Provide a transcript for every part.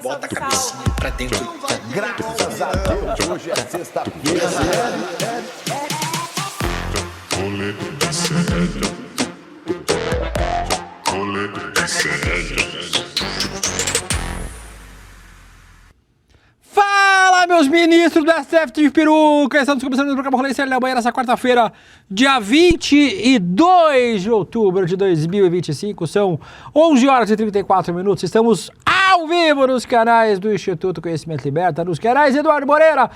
Bota a cabecinha pra dentro. Graças a Deus, hoje é sexta-feira. Fala, meus ministros do STF de peruca! Estamos começando o programa Rolê da Manhã nessa quarta-feira, dia 22 de outubro de 2025. São 11 horas e 34 minutos. Estamos ao vivo nos canais do Instituto Conhecimento Liberta, nos canais Eduardo Moreira,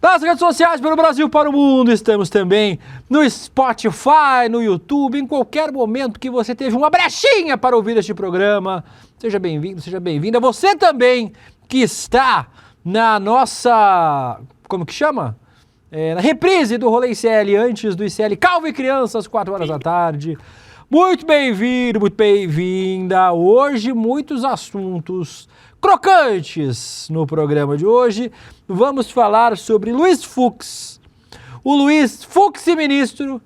nas redes sociais pelo Brasil para o mundo. Estamos também no Spotify, no YouTube, em qualquer momento que você teve uma brechinha para ouvir este programa. Seja bem-vindo, seja bem-vinda. Você também que está na nossa, como que chama? Na reprise do Rolê ICL, antes do ICL Calvo e Criança, às 4 horas da tarde. Muito bem-vindo, muito bem-vinda. Hoje, muitos assuntos crocantes no programa de hoje. Vamos falar sobre Luiz Fux. O Luiz Fux, ministro,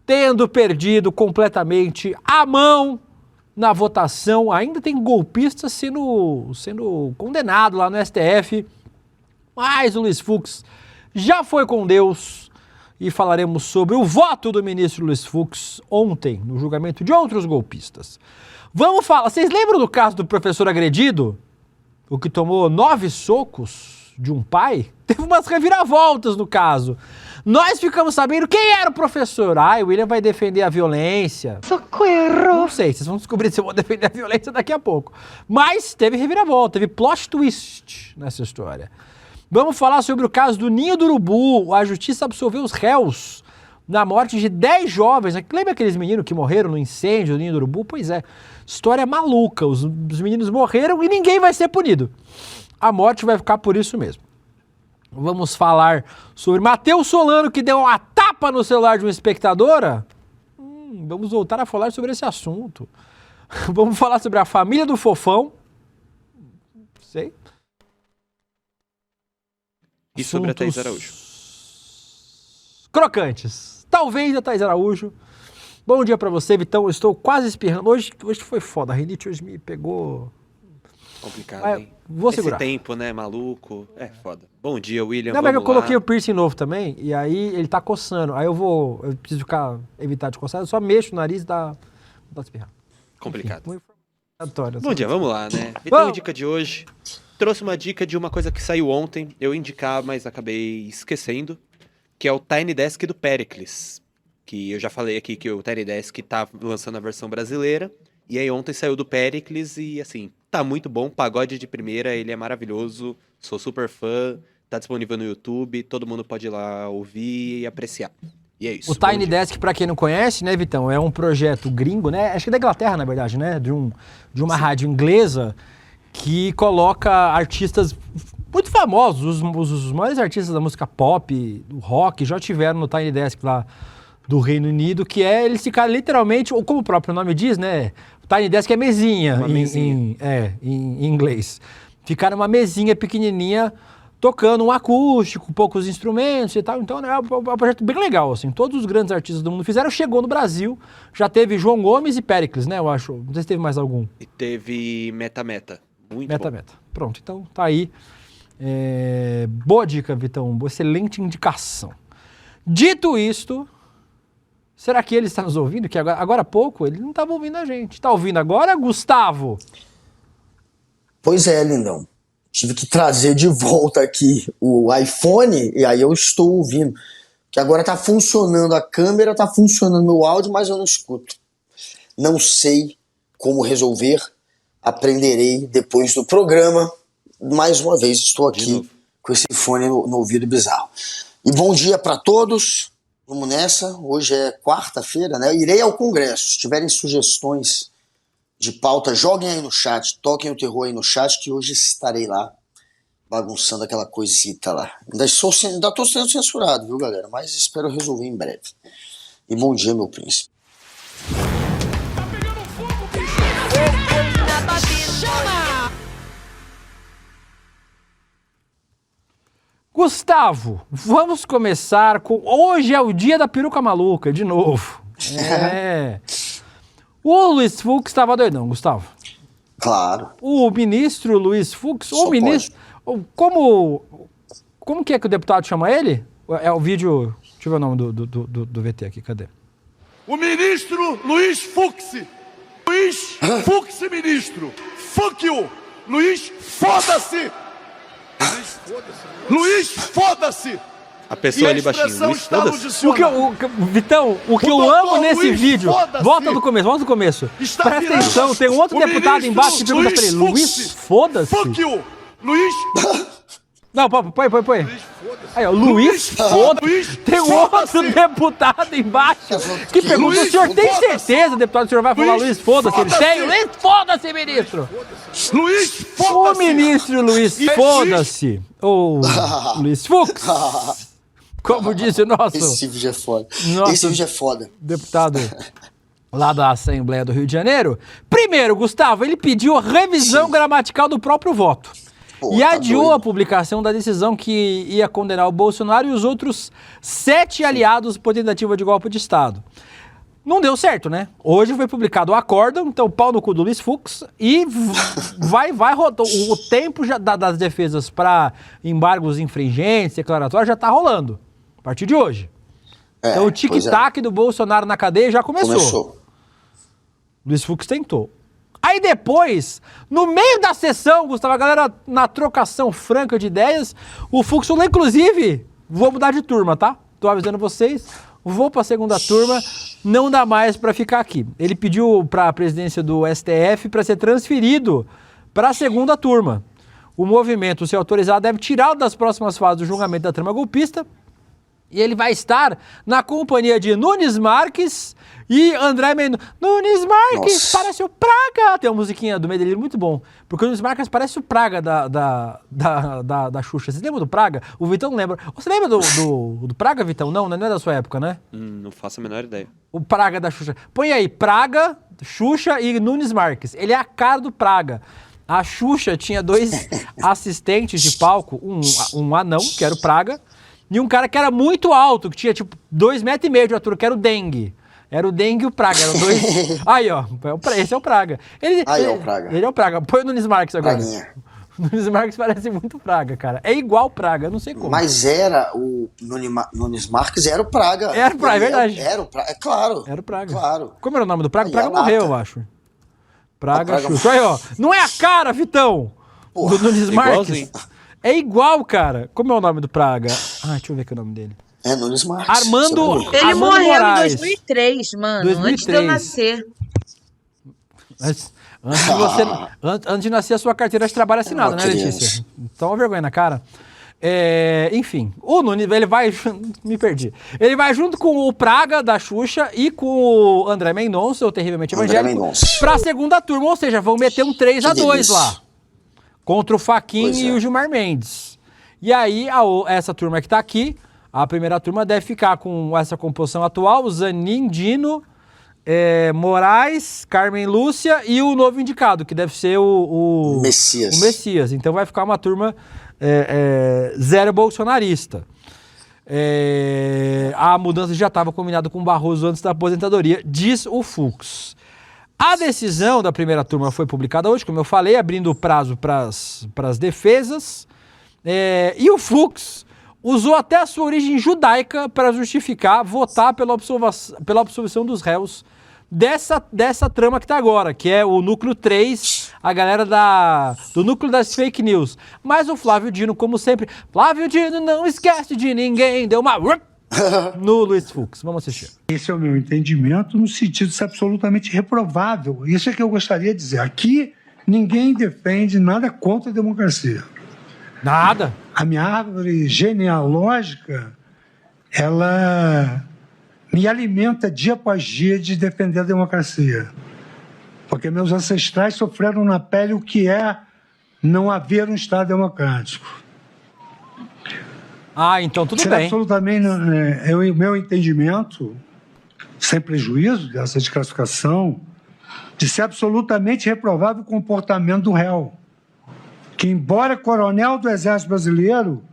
tendo perdido completamente a mão na votação. Ainda tem golpista sendo condenado lá no STF. Mas o Luiz Fux já foi com Deus. E falaremos sobre o voto do ministro Luiz Fux ontem, no julgamento de outros golpistas. Vamos falar. Vocês lembram do caso do professor agredido? O que tomou 9 socos de um pai? Teve umas reviravoltas no caso. Nós ficamos sabendo quem era o professor. O William vai defender a violência. Socorro! Não sei, vocês vão descobrir se eu vou defender a violência daqui a pouco. Mas teve reviravolta, teve plot twist nessa história. Vamos falar sobre o caso do Ninho do Urubu. A justiça absolveu os réus na morte de 10 jovens. Lembra aqueles meninos que morreram no incêndio do Ninho do Urubu? Pois é, história maluca. Os meninos morreram e ninguém vai ser punido. A morte vai ficar por isso mesmo. Vamos falar sobre Matheus Solano, que deu uma tapa no celular de uma espectadora. Vamos voltar a falar sobre esse assunto. Vamos falar sobre a família do Fofão. Sei. E sobre a Thaís Araújo. Crocantes. Talvez a Thaís Araújo. Bom dia pra você, Vitão. Eu estou quase espirrando. Hoje foi foda. A rinite hoje me pegou. Complicado, hein? Vou segurar. Esse tempo, né, maluco. É foda. Bom dia, William. Não, mas eu coloquei o piercing novo também. E aí ele tá coçando. Aí eu preciso evitar de coçar. Eu só mexo o nariz e dá espirrar. Complicado. Enfim, bom dia, vamos lá, né? Então, a dica de hoje. Trouxe uma dica de uma coisa que saiu ontem, eu indicar, mas acabei esquecendo, que é o Tiny Desk do Péricles, que eu já falei aqui que o Tiny Desk tá lançando a versão brasileira, e aí ontem saiu do Péricles e, assim, tá muito bom, pagode de primeira, ele é maravilhoso, sou super fã, tá disponível no YouTube, todo mundo pode ir lá ouvir e apreciar. E é isso. O Tiny Desk, pra quem não conhece, né, Vitão, é um projeto gringo, né, acho que é da Inglaterra, na verdade, né, de uma rádio inglesa, que coloca artistas muito famosos, os maiores artistas da música pop, do rock, já tiveram no Tiny Desk lá do Reino Unido, que é eles ficaram literalmente, ou como o próprio nome diz, né? O Tiny Desk é mesinha, em inglês. Ficaram numa mesinha pequenininha, tocando um acústico, poucos instrumentos e tal. Então é um projeto bem legal, assim. Todos os grandes artistas do mundo fizeram, chegou no Brasil, já teve João Gomes e Péricles, né? Eu acho. Não sei se teve mais algum. E teve Meta. Muito bom. Meta. Pronto, então tá aí. Boa dica, Vitão. Excelente indicação. Dito isto, será que ele está nos ouvindo? Que agora há pouco ele não estava ouvindo a gente. Está ouvindo agora, Gustavo? Pois é, lindão. Tive que trazer de volta aqui o iPhone e aí eu estou ouvindo. Que agora tá funcionando a câmera, tá funcionando o áudio, mas eu não escuto. Não sei como resolver. Aprenderei depois do programa. Mais uma vez estou aqui com esse fone no ouvido bizarro. E bom dia para todos. Vamos nessa. Hoje é quarta-feira, né? Eu irei ao Congresso. Se tiverem sugestões de pauta, joguem aí no chat. Toquem o terror aí no chat, que hoje estarei lá bagunçando aquela coisita lá. Ainda estou sendo censurado, viu, galera? Mas espero resolver em breve. E bom dia, meu príncipe. Gustavo, vamos começar com... Hoje é o dia da peruca maluca, de novo. O Luiz Fux estava doidão, Gustavo. Claro. O ministro Luiz Fux, Só o ministro... Como que é que o deputado chama ele? É o vídeo... Deixa eu ver o nome do VT aqui, cadê? O ministro Luiz Fux. Luiz Fux, ministro. Fuck you. Luiz, foda-se. Luiz, foda-se. A pessoa ali baixinho, Luiz, foda-se. Vitão, o que eu amo nesse vídeo... Volta do começo. Presta atenção, tem um outro deputado embaixo que pergunta pra ele, Luiz, foda-se? Fuck you. Luiz... Não, põe. Aí, ó, Luiz, foda-se. Tem um outro deputado embaixo que pergunta, o senhor tem certeza, deputado, o senhor vai falar Luiz, foda-se? Ele tem? Luiz, foda-se, ministro. Luiz, O foda-se. ministro Luiz, foda-se. Ou Luiz Fux. Como disse o nosso... Esse vídeo é foda. Nossa. Esse vídeo é foda. Deputado lá da Assembleia do Rio de Janeiro. Primeiro, Gustavo, ele pediu revisão gramatical do próprio voto. Pô, E tá adiou doido. a publicação da decisão que ia condenar o Bolsonaro e os outros 7 aliados por tentativa de golpe de Estado. Não deu certo, né? Hoje foi publicado o acórdão, então pau no cu do Luiz Fux, e vai rodar. O tempo já das defesas para embargos infringentes, declaratórios, já tá rolando. A partir de hoje. Então o tic-tac do Bolsonaro na cadeia já começou. Luiz Fux tentou. Aí depois, no meio da sessão, Gustavo, a galera na trocação franca de ideias, o Fux falou, inclusive, vou mudar de turma, tá? Tô avisando vocês, vou pra segunda turma, não dá mais pra ficar aqui. Ele pediu pra presidência do STF pra ser transferido pra segunda turma. O movimento, se autorizado, deve tirá-lo das próximas fases do julgamento da trama golpista. E ele vai estar na companhia de Nunes Marques e André Mendonça. Nunes Marques, Nossa. parece o Praga. Tem uma musiquinha do Medellín muito bom. Porque o Nunes Marques parece o Praga da Xuxa. Vocês lembram do Praga? O Vitão não lembra. Você lembra do Praga, Vitão? Não é da sua época, né? Não faço a menor ideia. O Praga da Xuxa. Põe aí, Praga, Xuxa e Nunes Marques. Ele é a cara do Praga. A Xuxa tinha 2 assistentes de palco, um anão, que era o Praga, e um cara que era muito alto, que tinha tipo 2,5 metros de altura, que era o Dengue. Era o Dengue e o Praga, eram 2... Aí, ó, esse é o Praga. Aí é o Praga. Ele é o Praga. Põe o Nunes Marques agora. Praguinha. O Nunes Marques parece muito Praga, cara. É igual Praga, não sei como. Mas era o Nunes Marques, era o Praga. Era o Praga, é verdade. Era o Praga, é claro. Era o Praga. Claro. Como era o nome do Praga? Aí, Praga a lata. morreu, eu acho. Praga, Praga Xuxa. Aí, ó. Não é a cara, Vitão, Porra, do Nunes Marques. igualzinho. É igual, cara. Como é o nome do Praga? Ah, deixa eu ver aqui o nome dele. É Nunes Marques. Armando... Você Ele Armando morreu Moraes. em 2003, mano. 2003. Antes de eu nascer. Antes de nascer, a sua carteira de trabalho assinada, né, criança. Letícia? Então, uma vergonha na cara. Enfim, o Nunes, ele vai... Me perdi. Ele vai junto com o Praga, da Xuxa, e com o André Mendonça, o Terrivelmente André Evangélico, Mendonça. pra segunda turma, ou seja, vão meter um 3-2 delícia. lá. Contra o Faquin Pois e é. o Gilmar Mendes. E aí, essa turma que tá aqui, a primeira turma deve ficar com essa composição atual, Zanin, Dino, Moraes, Carmen Lúcia e o novo indicado, que deve ser o Messias. O Messias. Então vai ficar uma turma zero bolsonarista. A mudança já estava combinada com o Barroso antes da aposentadoria, diz o Fux. A decisão da primeira turma foi publicada hoje, como eu falei, abrindo o prazo para as defesas. E o Fux usou até a sua origem judaica para justificar votar pela absolvição dos réus dessa trama que tá agora, que é o núcleo 3, a galera do núcleo das fake news. Mas o Flávio Dino, como sempre, Flávio Dino não esquece de ninguém, deu uma no Luiz Fux. Vamos assistir. Esse é o meu entendimento no sentido de ser absolutamente reprovável. Isso é que eu gostaria de dizer. Aqui ninguém defende nada contra a democracia. Nada. A minha árvore genealógica, ela me alimenta dia após dia de defender a democracia. Porque meus ancestrais sofreram na pele o que é não haver um Estado democrático. Então tudo Será bem. absolutamente, o meu entendimento, sem prejuízo dessa desclassificação, de ser absolutamente reprovável o comportamento do réu, que, embora coronel do Exército Brasileiro,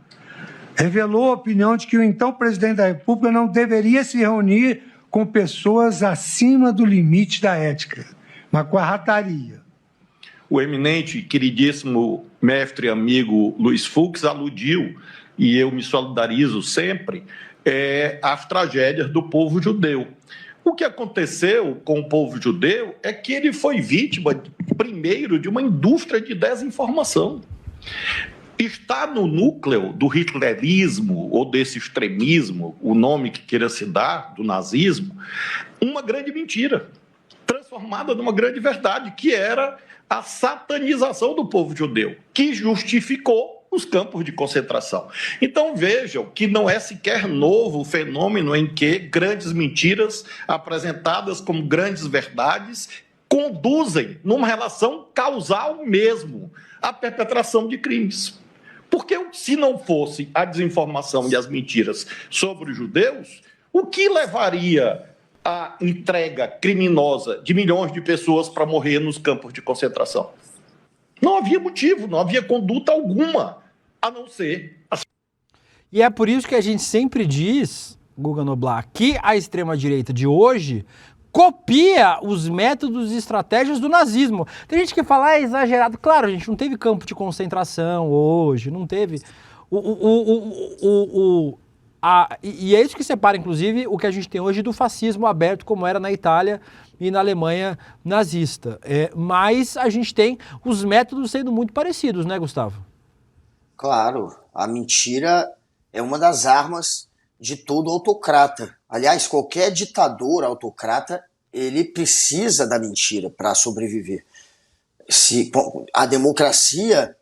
revelou a opinião de que o então presidente da República não deveria se reunir com pessoas acima do limite da ética, mas com a rataria. o eminente e queridíssimo mestre e amigo Luiz Fux aludiu, e eu me solidarizo sempre, às tragédias do povo judeu. O que aconteceu com o povo judeu é que ele foi vítima, primeiro, de uma indústria de desinformação. Está no núcleo do hitlerismo ou desse extremismo, o nome que queira se dar, do nazismo, uma grande mentira, transformada numa grande verdade, que era a satanização do povo judeu, que justificou os campos de concentração. Então vejam que não é sequer novo o fenômeno em que grandes mentiras apresentadas como grandes verdades conduzem, numa relação causal mesmo, à perpetração de crimes. Porque se não fosse a desinformação e as mentiras sobre os judeus, o que levaria à entrega criminosa de milhões de pessoas para morrer nos campos de concentração? Não havia motivo, não havia conduta alguma, a não ser... E é por isso que a gente sempre diz, Guga Noblar, que a extrema-direita de hoje copia os métodos e estratégias do nazismo. Tem gente que fala, é exagerado. Claro, a gente não teve campo de concentração hoje, não teve... E é isso que separa, inclusive, o que a gente tem hoje do fascismo aberto, como era na Itália e na Alemanha nazista. Mas a gente tem os métodos sendo muito parecidos, né, Gustavo? Claro, a mentira é uma das armas de todo autocrata. Aliás, qualquer ditador autocrata, ele precisa da mentira para sobreviver. A democracia,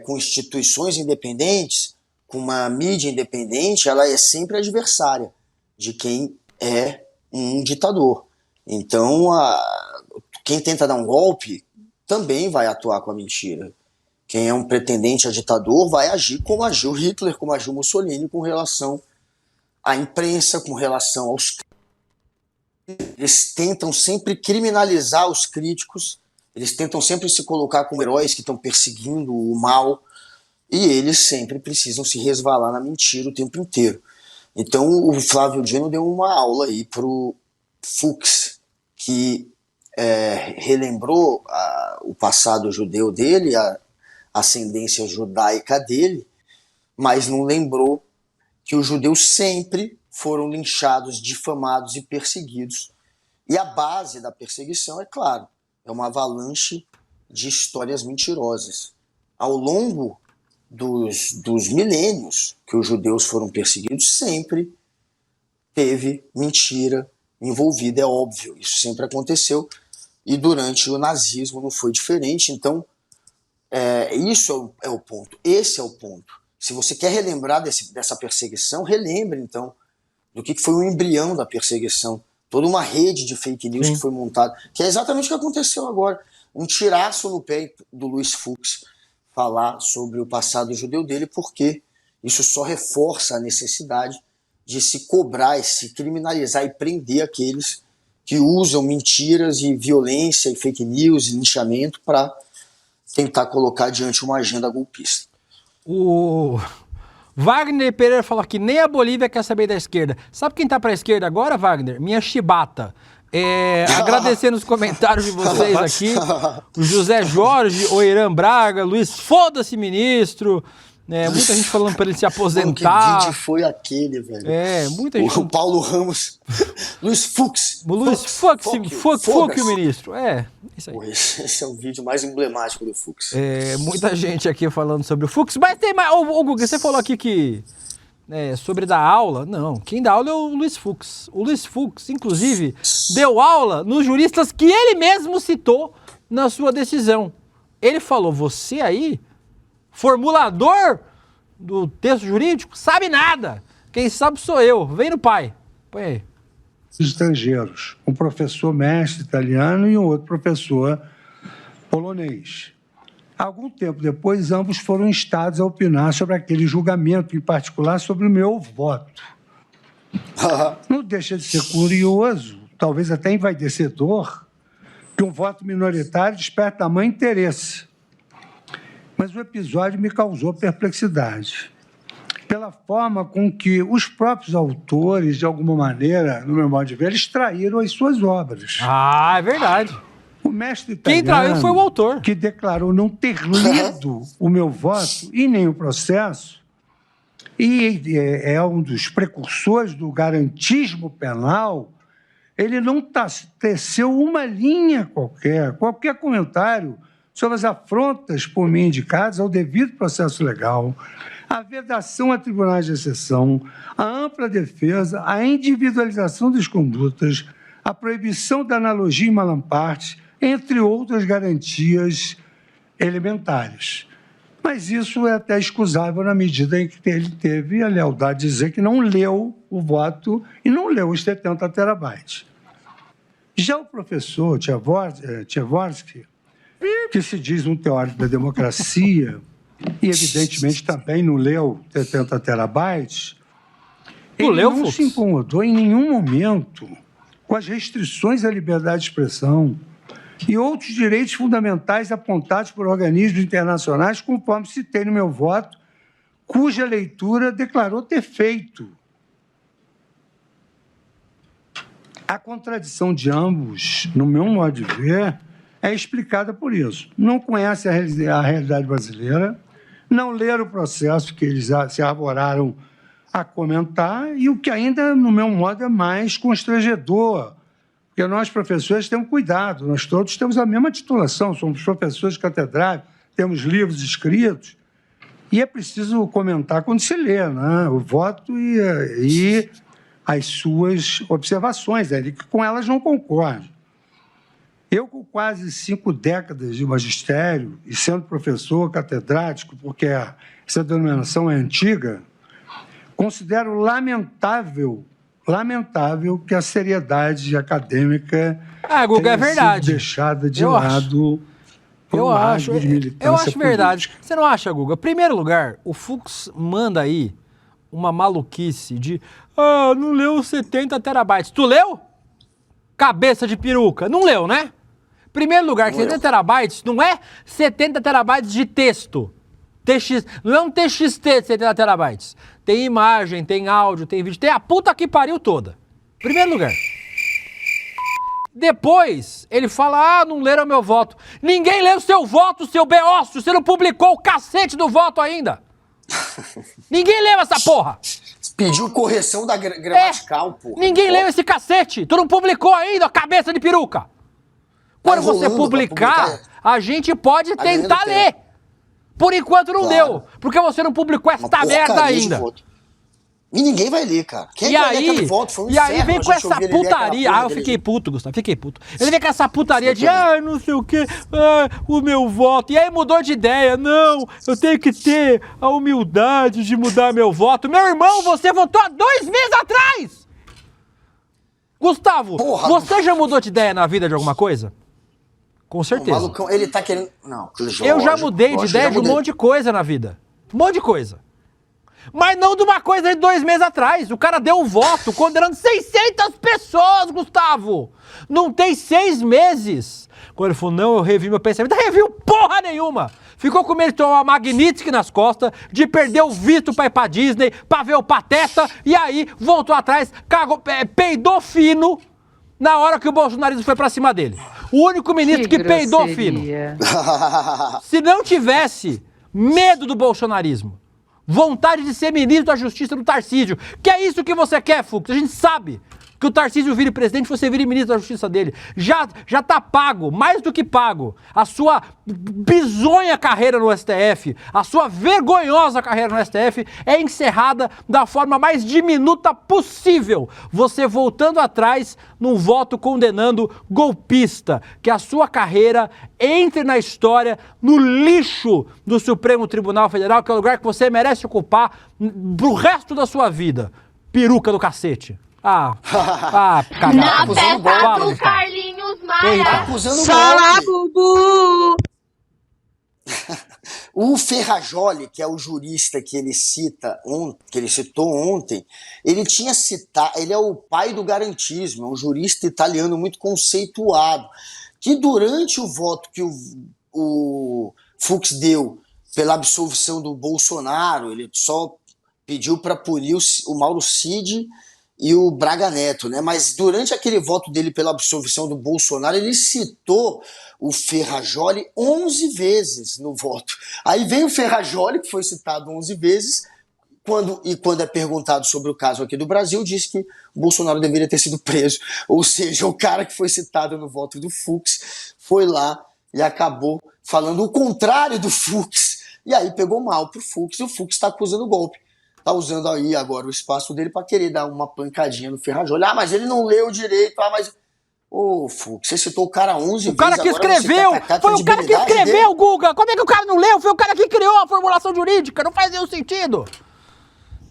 com instituições independentes, com uma mídia independente, ela é sempre adversária de quem é um ditador. Então, quem tenta dar um golpe também vai atuar com a mentira. Quem é um pretendente a ditador vai agir como agiu Hitler, como agiu Mussolini com relação à imprensa, com relação aos... Eles tentam sempre criminalizar os críticos, eles tentam sempre se colocar como heróis que estão perseguindo o mal, e eles sempre precisam se resvalar na mentira o tempo inteiro. Então o Flávio Dino deu uma aula aí pro Fux, que relembrou o passado judeu dele, a ascendência judaica dele, mas não lembrou que os judeus sempre foram linchados, difamados e perseguidos. E a base da perseguição, é claro, é uma avalanche de histórias mentirosas. Ao longo dos milênios que os judeus foram perseguidos, sempre teve mentira envolvida, é óbvio, isso sempre aconteceu, e durante o nazismo não foi diferente. Então, isso é o ponto, esse é o ponto. Se você quer relembrar dessa perseguição, relembre então do que foi o embrião da perseguição, toda uma rede de fake news que foi montada, que é exatamente o que aconteceu agora, um tiraço no pé do Luiz Fux falar sobre o passado judeu dele, porque isso só reforça a necessidade de se cobrar, se criminalizar e prender aqueles que usam mentiras e violência e fake news e linchamento para tentar colocar adiante uma agenda golpista. O Wagner Pereira falou que nem a Bolívia quer saber da esquerda. Sabe quem tá pra esquerda agora, Wagner? Minha chibata. Agradecendo os comentários de vocês aqui. O José Jorge, o Irã Braga, Luiz, foda-se, ministro. Muita gente falando pra ele se aposentar. Que vídeo foi aquele, velho? Muita gente. O Paulo Ramos. Luiz Fux. Fuck o ministro. Isso aí. Esse é o vídeo mais emblemático do Fux. Muita gente aqui falando sobre o Fux. Mas tem mais. Ô, Guga, você falou aqui que. Sobre dar aula. Não, quem dá aula é o Luiz Fux. O Luiz Fux, inclusive, deu aula nos juristas que ele mesmo citou na sua decisão. Ele falou: você aí, formulador do texto jurídico, sabe nada. Quem sabe sou eu. Vem no pai. Põe aí. Estrangeiros. Um professor mestre italiano e um outro professor polonês. Algum tempo depois, ambos foram instados a opinar sobre aquele julgamento, em particular sobre o meu voto. Não deixa de ser curioso, talvez até envaidecedor, que um voto minoritário desperte tamanho interesse. Mas o episódio me causou perplexidade. Pela forma com que os próprios autores, de alguma maneira, no meu modo de ver, extraíram as suas obras. É verdade. O mestre Quem italiano, traiu foi o autor. que declarou não ter lido o meu voto e nem o processo, e é um dos precursores do garantismo penal, ele não teceu uma linha qualquer comentário sobre as afrontas por mim indicadas ao devido processo legal, a vedação a tribunais de exceção, a ampla defesa, a individualização das condutas, a proibição da analogia em malamparte, entre outras garantias elementares. Mas isso é até excusável na medida em que ele teve a lealdade de dizer que não leu o voto e não leu os 70 terabytes. Já o professor Tchevorsky, que se diz um teórico da democracia e, evidentemente, também não leu 70 terabytes, ele não se incomodou em nenhum momento com as restrições à liberdade de expressão e outros direitos fundamentais apontados por organismos internacionais, conforme citei no meu voto, cuja leitura declarou ter feito. A contradição de ambos, no meu modo de ver, é explicada por isso. Não conhecem a realidade brasileira, não leram o processo que eles se arvoraram a comentar e o que ainda, no meu modo, é mais constrangedor, porque nós, professores, temos cuidado, nós todos temos a mesma titulação, somos professores catedráticos, temos livros escritos, e é preciso comentar quando se lê, né? O voto e as suas observações, que com elas não concordo. Eu, com quase 5 décadas de magistério e sendo professor catedrático, porque essa denominação é antiga, considero lamentável que a seriedade acadêmica Guga, é tenha verdade. sido deixada de lado por um rasgo de militância eu acho verdade. política. Você não acha, Guga? Em primeiro lugar, o Fux manda aí uma maluquice de não leu 70 terabytes. Tu leu? Cabeça de peruca. Não leu, né? Em primeiro lugar, 70 terabytes não é 70 terabytes de texto. Não é um TXT de 70 terabytes. Tem imagem, tem áudio, tem vídeo, tem a puta que pariu toda. Primeiro lugar. Depois, ele fala, não leram meu voto. Ninguém leu o seu voto, seu beócio. Você não publicou o cacete do voto ainda. Ninguém leu essa porra. Pediu correção da gramatical, porra. Ninguém leu esse cacete. Tu não publicou ainda, cabeça de peruca. Quando você publicar, a gente pode tentar ler. Por enquanto não deu, porque você não publicou essa merda ainda. E ninguém vai ler, cara. Quem vai ler aquele voto? Foi um e aí inferno vem a com gente essa ouvir ele ler aquela putaria. porra Eu dele. fiquei puto, Gustavo, fiquei puto. Ele vem com essa putaria de, não sei o quê, o meu voto. E aí mudou de ideia. Não, eu tenho que ter a humildade de mudar meu voto. Meu irmão, você votou há 2 meses atrás! Gustavo, você já mudou de ideia na vida de alguma coisa? Com certeza. O malucão, ele tá querendo... Não, eu já mudei de ideia de um monte de coisa na vida. Um monte de coisa. Mas não de uma coisa de 2 meses atrás. O cara deu um voto condenando 600 pessoas, Gustavo. Não tem 6 meses. Quando ele falou, não, eu revi meu pensamento. Não reviu porra nenhuma. Ficou com medo de tomar uma Magnitsky nas costas, de perder o visto pra ir pra Disney, pra ver o Pateta, e aí voltou atrás, cagou, peidou fino na hora que o bolsonarismo foi pra cima dele. O único ministro que peidou fino. Se não tivesse medo do bolsonarismo, vontade de ser ministro da Justiça do Tarcísio, que é isso que você quer, Fux. A gente sabe que o Tarcísio vire presidente, você vire ministro da Justiça dele. Já tá pago, mais do que pago, a sua bizonha carreira no STF, a sua vergonhosa carreira no STF é encerrada da forma mais diminuta possível. Você voltando atrás num voto condenando golpista, que a sua carreira entre na história, no lixo do Supremo Tribunal Federal, que é o lugar que você merece ocupar pro resto da sua vida. Peruca do cacete. Cagada. Na festa do Carlinhos Maia. Tá acusando Fala, Bubu! O Ferrajoli, que é o jurista que ele citou ontem, ele tinha citado, ele é o pai do garantismo, é um jurista italiano muito conceituado, que durante o voto que o Fux deu pela absolvição do Bolsonaro, ele só pediu para punir o Mauro Cid e o Braga Neto, né? Mas durante aquele voto dele pela absolvição do Bolsonaro, ele citou o Ferrajoli 11 vezes no voto. Aí vem o Ferrajoli, que foi citado 11 vezes, quando é perguntado sobre o caso aqui do Brasil, diz que o Bolsonaro deveria ter sido preso. Ou seja, o cara que foi citado no voto do Fux foi lá e acabou falando o contrário do Fux. E aí pegou mal pro Fux, e o Fux está acusando o golpe. Tá usando aí agora o espaço dele para querer dar uma pancadinha no Ferrajoli. Mas ele não leu direito. Mas... Ô, Fux, você citou o cara 11 vezes. O cara que escreveu! Foi o cara que escreveu, Guga! Como é que o cara não leu? Foi o cara que criou a formulação jurídica. Não faz nenhum sentido.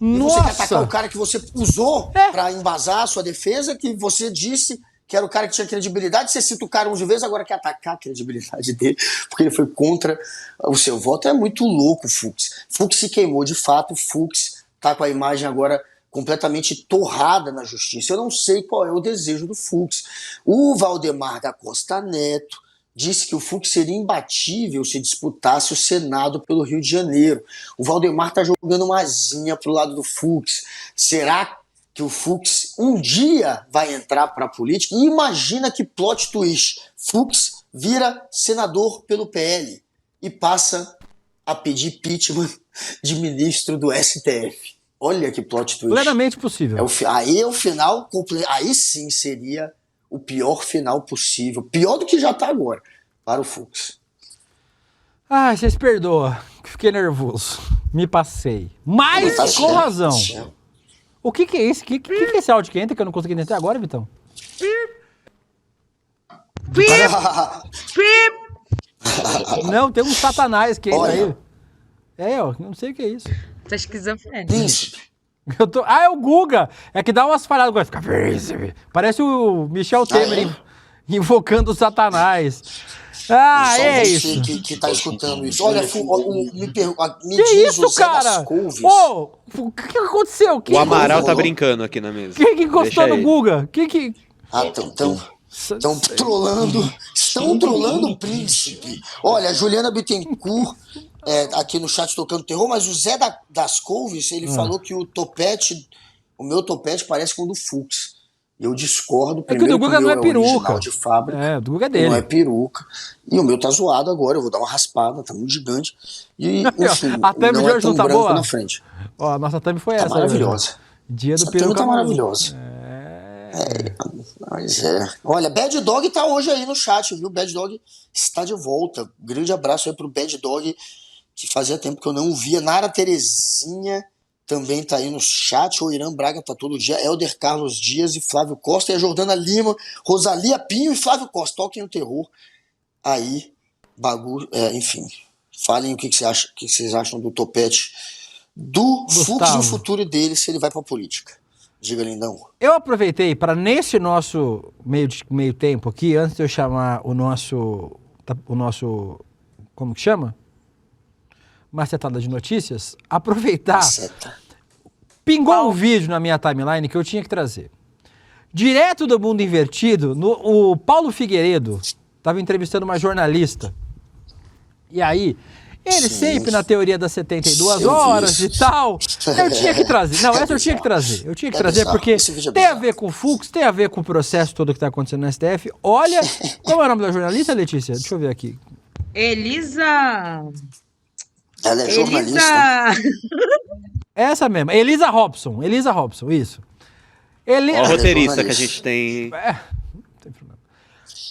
E Nossa! você quer atacar o cara que você usou para embasar a sua defesa, que você disse que era o cara que tinha credibilidade, você cita o cara 11 vezes, agora quer atacar a credibilidade dele, porque ele foi contra o seu voto. É muito louco, Fux. Fux se queimou, de fato. Fux tá com a imagem agora completamente torrada na justiça. Eu não sei qual é o desejo do Fux. O Valdemar da Costa Neto disse que o Fux seria imbatível se disputasse o Senado pelo Rio de Janeiro. O Valdemar tá jogando uma asinha pro lado do Fux. Será que o Fux um dia vai entrar para a política? E imagina que plot twist. Fux vira senador pelo PL e passa a pedir impeachment de ministro do STF. Olha que plot twist. Plenamente possível. Aí é o final, aí sim seria o pior final possível. Pior do que já tá agora para o Fux. Ai, vocês perdoam. Fiquei nervoso. Me passei. Mas Tá com certo, razão. tá certo. O que é isso? O que é esse áudio que entra que eu não consegui entender agora, Vitão? Não, tem um satanás que entra aí. Eu não sei o que é isso. Tá esquizofrênico. Príncipe. É o Guga. É que dá umas falhadas agora. Fica príncipe. Parece o Michel Temer invocando o satanás. Só é você isso. que tá escutando isso. Olha, me Que diz isso, o Zé cara? das Couves. O que aconteceu? O Amaral tá brincando aqui na mesa. Quem que encostou Deixa no ele. Guga? Estão trolando o príncipe. Olha, a Juliana Bittencourt aqui no chat tocando terror, mas o Zé das Couves, ele falou que o meu topete parece com o do Fux. Eu discordo. É que o do Guga não é peruca. De fábrica, o do Guga é dele. Não é peruca. E o meu tá zoado agora, eu vou dar uma raspada, tá muito gigante. E, enfim, a thumb de hoje não tá boa? Na frente. Ó, a nossa thumb foi Tá essa. maravilhosa. Né? Dia do Essa peruca. thumb tá maravilhosa. Mas Olha, Bad Dog tá hoje aí no chat, viu? Bad Dog está de volta. Grande abraço aí pro Bad Dog, que fazia tempo que eu não via. Nara Terezinha também tá aí no chat. O Irã Braga tá todo dia. Helder Carlos Dias e Flávio Costa. E a Jordana Lima, Rosalia Pinho e Flávio Costa. Toquem o terror aí. Bagulho. Enfim. Falem o que vocês acham do topete do Fux e o futuro dele, se ele vai pra política. Diga, lindão. Eu aproveitei para, nesse nosso meio tempo aqui, antes de eu chamar o nosso como que chama? Macetada de notícias, aproveitar. Pingou um vídeo na minha timeline que eu tinha que trazer. Direto do Mundo Invertido, o Paulo Figueiredo estava entrevistando uma jornalista. E aí, ele sempre na teoria das 72 horas e tal. Eu tinha que trazer. Não, essa eu tinha que trazer. Eu tinha que trazer porque tem a ver com o Fux, tem a ver com o processo todo que está acontecendo no STF. Olha, qual é o nome da jornalista, Letícia? Deixa eu ver aqui. Elisa. Ela é jornalista. Essa mesmo, Elisa Robson, isso. Olha o roteirista que a gente tem. Não tem problema.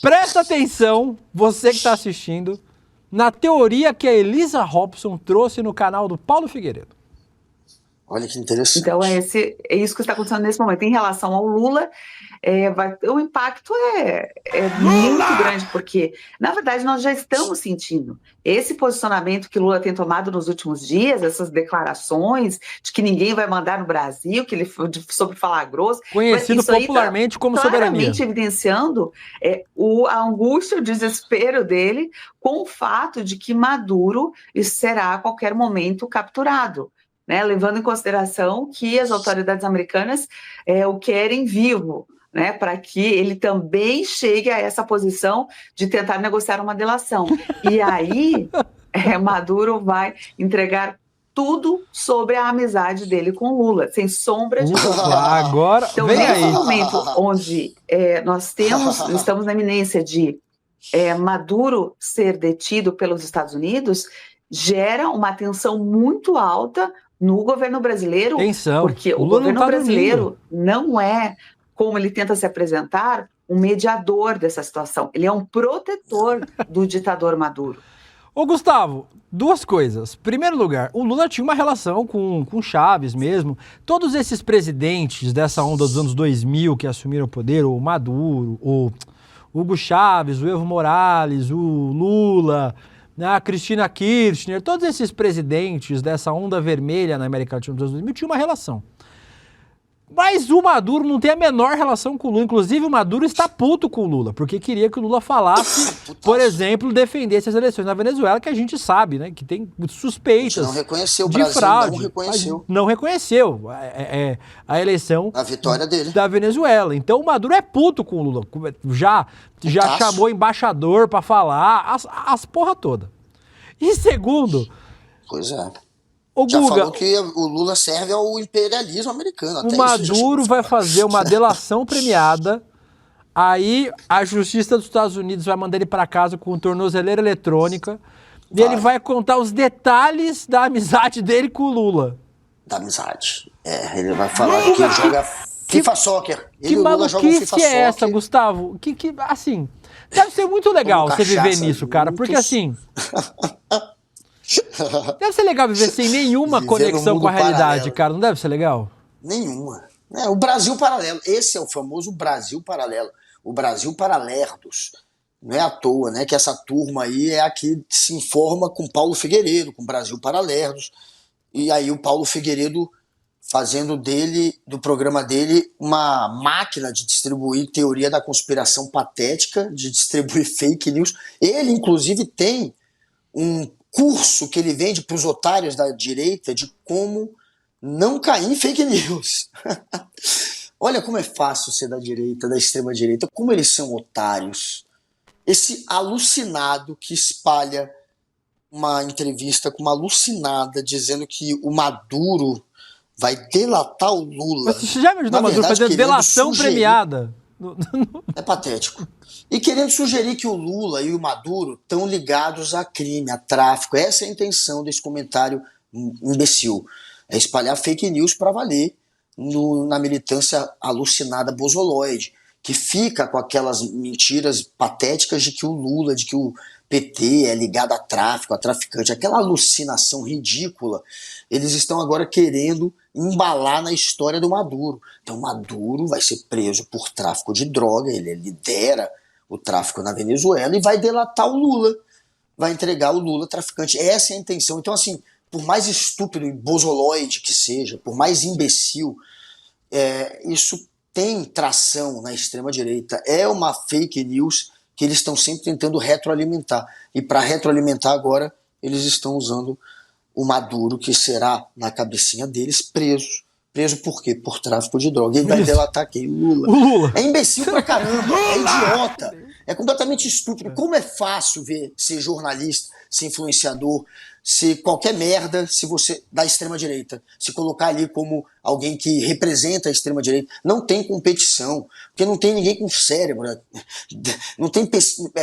Presta atenção, você que está assistindo, na teoria que a Elisa Robson trouxe no canal do Paulo Figueiredo. Olha que interessante. Então é isso que está acontecendo nesse momento. Em relação ao Lula, o impacto é muito grande, porque, na verdade, nós já estamos sentindo esse posicionamento que Lula tem tomado nos últimos dias, essas declarações de que ninguém vai mandar no Brasil, que ele sobre falar grosso. Conhecido popularmente como soberania. Claramente evidenciando a angústia, o desespero dele com o fato de que Maduro será a qualquer momento capturado. Né, levando em consideração que as autoridades americanas o querem vivo, né, para que ele também chegue a essa posição de tentar negociar uma delação. E aí, Maduro vai entregar tudo sobre a amizade dele com Lula, sem sombra de dúvida. Agora, então, vem nesse aí. momento onde estamos na iminência de Maduro ser detido pelos Estados Unidos, gera uma tensão muito alta no governo brasileiro, porque o governo brasileiro não é, como ele tenta se apresentar, um mediador dessa situação. Ele é um protetor do ditador Maduro. Ô, Gustavo, duas coisas. Primeiro lugar, o Lula tinha uma relação com Chaves mesmo. Todos esses presidentes dessa onda dos anos 2000 que assumiram o poder, o Maduro, o Hugo Chávez, o Evo Morales, o Lula, a Cristina Kirchner, todos esses presidentes dessa onda vermelha na América Latina dos anos 2000 tinham uma relação. Mas o Maduro não tem a menor relação com o Lula. Inclusive, o Maduro está puto com o Lula, porque queria que o Lula falasse, por exemplo, defendesse as eleições na Venezuela, que a gente sabe, né, que tem suspeitas não reconheceu, de Brasil fraude. não reconheceu. Não reconheceu a eleição a vitória dele da Venezuela. Então, o Maduro é puto com o Lula. Já chamou embaixador para falar, as porra toda. E segundo... Pois é. O já Guga, falou que o Lula serve ao imperialismo americano. Até o Maduro vai fazer uma delação premiada, aí a Justiça dos Estados Unidos vai mandar ele para casa com tornozeleira eletrônica, e ele vai contar os detalhes da amizade dele com o Lula. Da amizade. Ele vai falar que ele joga FIFA Soccer. Que maluquice é essa, Gustavo? Assim, deve ser muito legal você viver nisso, cara, porque assim... Deve ser legal viver sem nenhuma conexão com a realidade, paralelo. Cara. Não deve ser legal? Nenhuma. O Brasil paralelo. Esse é o famoso Brasil paralelo. O Brasil Paralerdos. Não é à toa, né? Que essa turma aí é a que se informa com Paulo Figueiredo, com Brasil Paralerdos. E aí o Paulo Figueiredo fazendo do programa dele, uma máquina de distribuir teoria da conspiração patética, de distribuir fake news. Ele, inclusive, tem um curso que ele vende para os otários da direita de como não cair em fake news. Olha como é fácil ser da direita, da extrema direita, como eles são otários. Esse alucinado que espalha uma entrevista com uma alucinada dizendo que o Maduro vai delatar o Lula. Mas você já imaginou o Maduro fazendo delação premiada? É patético. E querendo sugerir que o Lula e o Maduro estão ligados a crime, a tráfico. Essa é a intenção desse comentário imbecil. É espalhar fake news para valer na militância alucinada bozoloide, que fica com aquelas mentiras patéticas de que o Lula, de que o PT é ligado a tráfico, a traficante. Aquela alucinação ridícula. Eles estão agora querendo embalar na história do Maduro. Então Maduro vai ser preso por tráfico de droga, ele lidera o tráfico na Venezuela e vai delatar o Lula, vai entregar o Lula traficante. Essa é a intenção. Então, assim, por mais estúpido e bozoloide que seja, por mais imbecil, isso tem tração na extrema-direita. É uma fake news que eles estão sempre tentando retroalimentar. E para retroalimentar agora, eles estão usando o Maduro, que será, na cabecinha deles, preso. Preso por quê? Por tráfico de droga. Ele vai delatar quem? O Lula. É imbecil pra caramba, é idiota, é completamente estúpido. Como é fácil ser jornalista, ser influenciador, ser qualquer merda se você da extrema-direita. Se colocar ali como alguém que representa a extrema-direita. Não tem competição, porque não tem ninguém com cérebro, não tem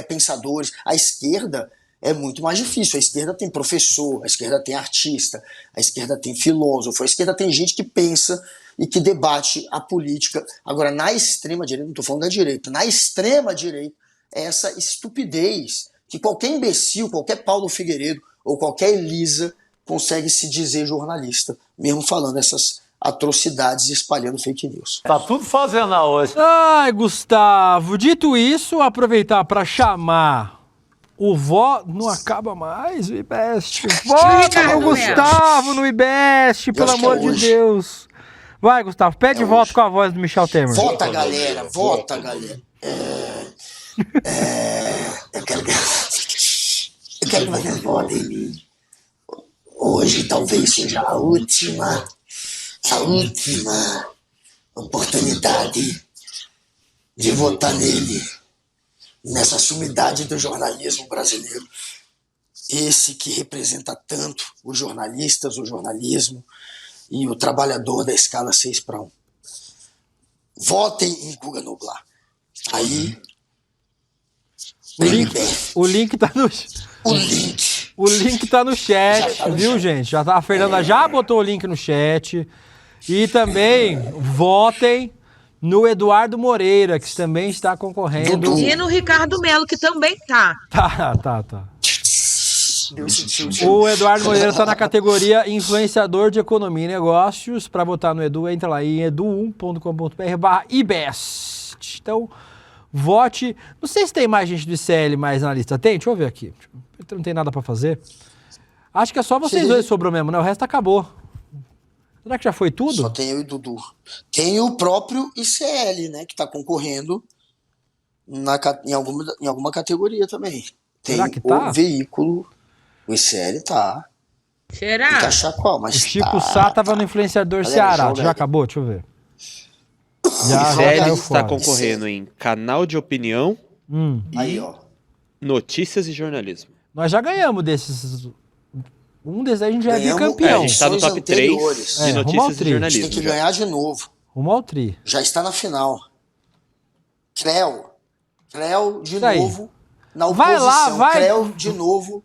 pensadores. A esquerda é muito mais difícil. A esquerda tem professor, a esquerda tem artista, a esquerda tem filósofo, a esquerda tem gente que pensa e que debate a política. Agora, na extrema-direita, não estou falando da direita, na extrema-direita, é essa estupidez que qualquer imbecil, qualquer Paulo Figueiredo ou qualquer Elisa consegue se dizer jornalista, mesmo falando essas atrocidades e espalhando fake news. Tá tudo fazendo hoje. Ai, Gustavo, dito isso, aproveitar para chamar o não acaba mais, o IBEST. Vota no Gustavo no IBEST, pelo amor de Deus. Vai, Gustavo, pede voto com a voz do Michel Temer. Vota, galera, vota, galera. Eu quero que vocês votem em mim. Hoje talvez seja a última oportunidade de votar nele, nessa sumidade do jornalismo brasileiro. esse que representa tanto os jornalistas, o jornalismo e o trabalhador da escala 6:1. Votem em Guga Noblar. Aí... O link tá no... O link tá no chat, tá no viu, chat. gente? A Fernanda já botou o link no chat. E também votem no Eduardo Moreira, que também está concorrendo. E no Ricardo Melo, que também tá. Tá. O Eduardo Moreira tá na categoria Influenciador de Economia e Negócios. Para votar no Edu, entra lá em edu1.com.br/ibest. Então, vote. Não sei se tem mais gente do ICL mais na lista. Tem? Deixa eu ver aqui. Não tem nada para fazer. Acho que é só vocês dois sobrou mesmo, né? O resto acabou. Será que já foi tudo? Só tem eu e o Dudu. Tem o próprio ICL, né? Que tá concorrendo em alguma categoria também. Tem Será que tá? o veículo. O ICL tá. Será? Tem que achar qual, mas O Chico Sá tava no Influenciador Galera, Ceará. joga Já aí. acabou? Deixa eu ver. O caiu ICL está fora. concorrendo em canal de opinião Aí, ó. Notícias e jornalismo. Nós já ganhamos desses. Um desses aí a gente já é Ganhamos, bicampeão. a gente tá no top 3 anteriores. de É, rumo ao notícias e tri. Tem jornalismo. que já. ganhar de novo. Rumo ao tri. Já está na final. Creu de Isso aí. novo na Vai oposição. lá, vai. Creu de novo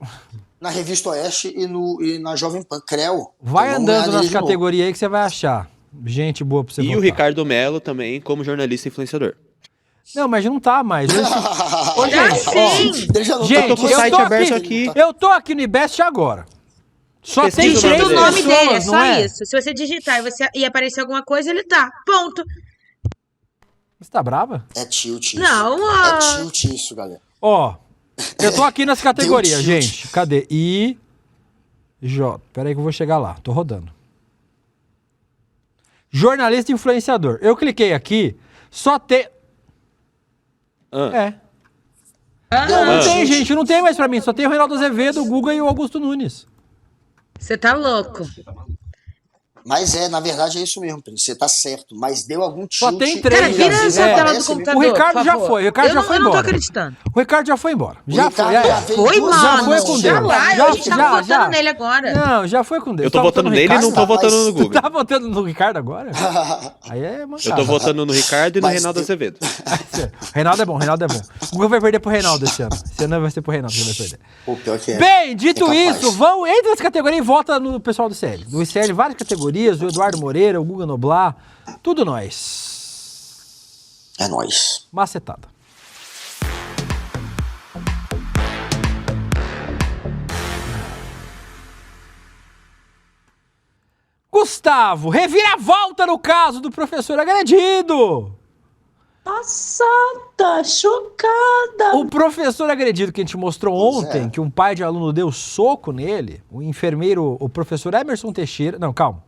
na Revista Oeste e na Jovem Pan. Creu. Vai Então vamos andando ganhar nas dele de novo. categorias aí que você vai achar. Gente boa pra você E votar. o Ricardo Melo também como jornalista influenciador. Não, mas não tá mais. Ô, gente, Sim! Ele já não Gente, tô com o eu site tô aberto aqui. aqui. Eu tô aqui no IBEST agora. Só tem Pesquisa três o Digita o nome pessoas, dele, é não só é? isso. Se você digitar e aparecer alguma coisa, ele tá. Ponto. Você tá brava? É tilt isso. Não, É tilt isso, galera. Ó, eu tô aqui nas categorias, Deu tilt. gente. Cadê? I, J. Pera aí que eu vou chegar lá. Tô rodando. Jornalista e influenciador. Eu cliquei aqui, só tem... É. Não tem, gente. Não tem mais pra mim. Só tem o Reinaldo Azevedo, o Guga e o Augusto Nunes. Você tá louco. Mas na verdade é isso mesmo, Prince. Você tá certo. Mas deu algum tilt. Só tem três. Cara, vira É. essa tela do Aparece computador. O Ricardo por já favor. foi. O Ricardo já foi Eu não tô embora. acreditando. O Ricardo já foi embora. Já Ricardo foi. já veio Foi, duas mano. Já foi com vezes. Deus. Caralho, Já, a gente tá votando nele agora. Não, já foi com Deus. Eu tô Tá votando nele e Ricardo? não tô votando no Tu Google. tá votando no Ricardo agora? Aí é mancada. Eu tô votando no Ricardo e no Mas Reinaldo tem- Azevedo. Reinaldo é bom, Reinaldo é bom. O Guga vai perder pro Reinaldo esse ano. Esse ano vai ser pro Reinaldo que ele vai perder. Pô, pior que é. Bem, dito É capaz. isso, vão, entra nessa categoria e vota no pessoal do ICL. Do ICL, várias categorias, o Eduardo Moreira, o Guga Noblar, tudo nós. É nóis. Macetada. Gustavo, reviravolta no caso do professor agredido. Passada, chocada. O professor agredido que a gente mostrou Pois ontem, é. que um pai de aluno deu soco nele, o enfermeiro, o professor Emerson Teixeira... Não, calma.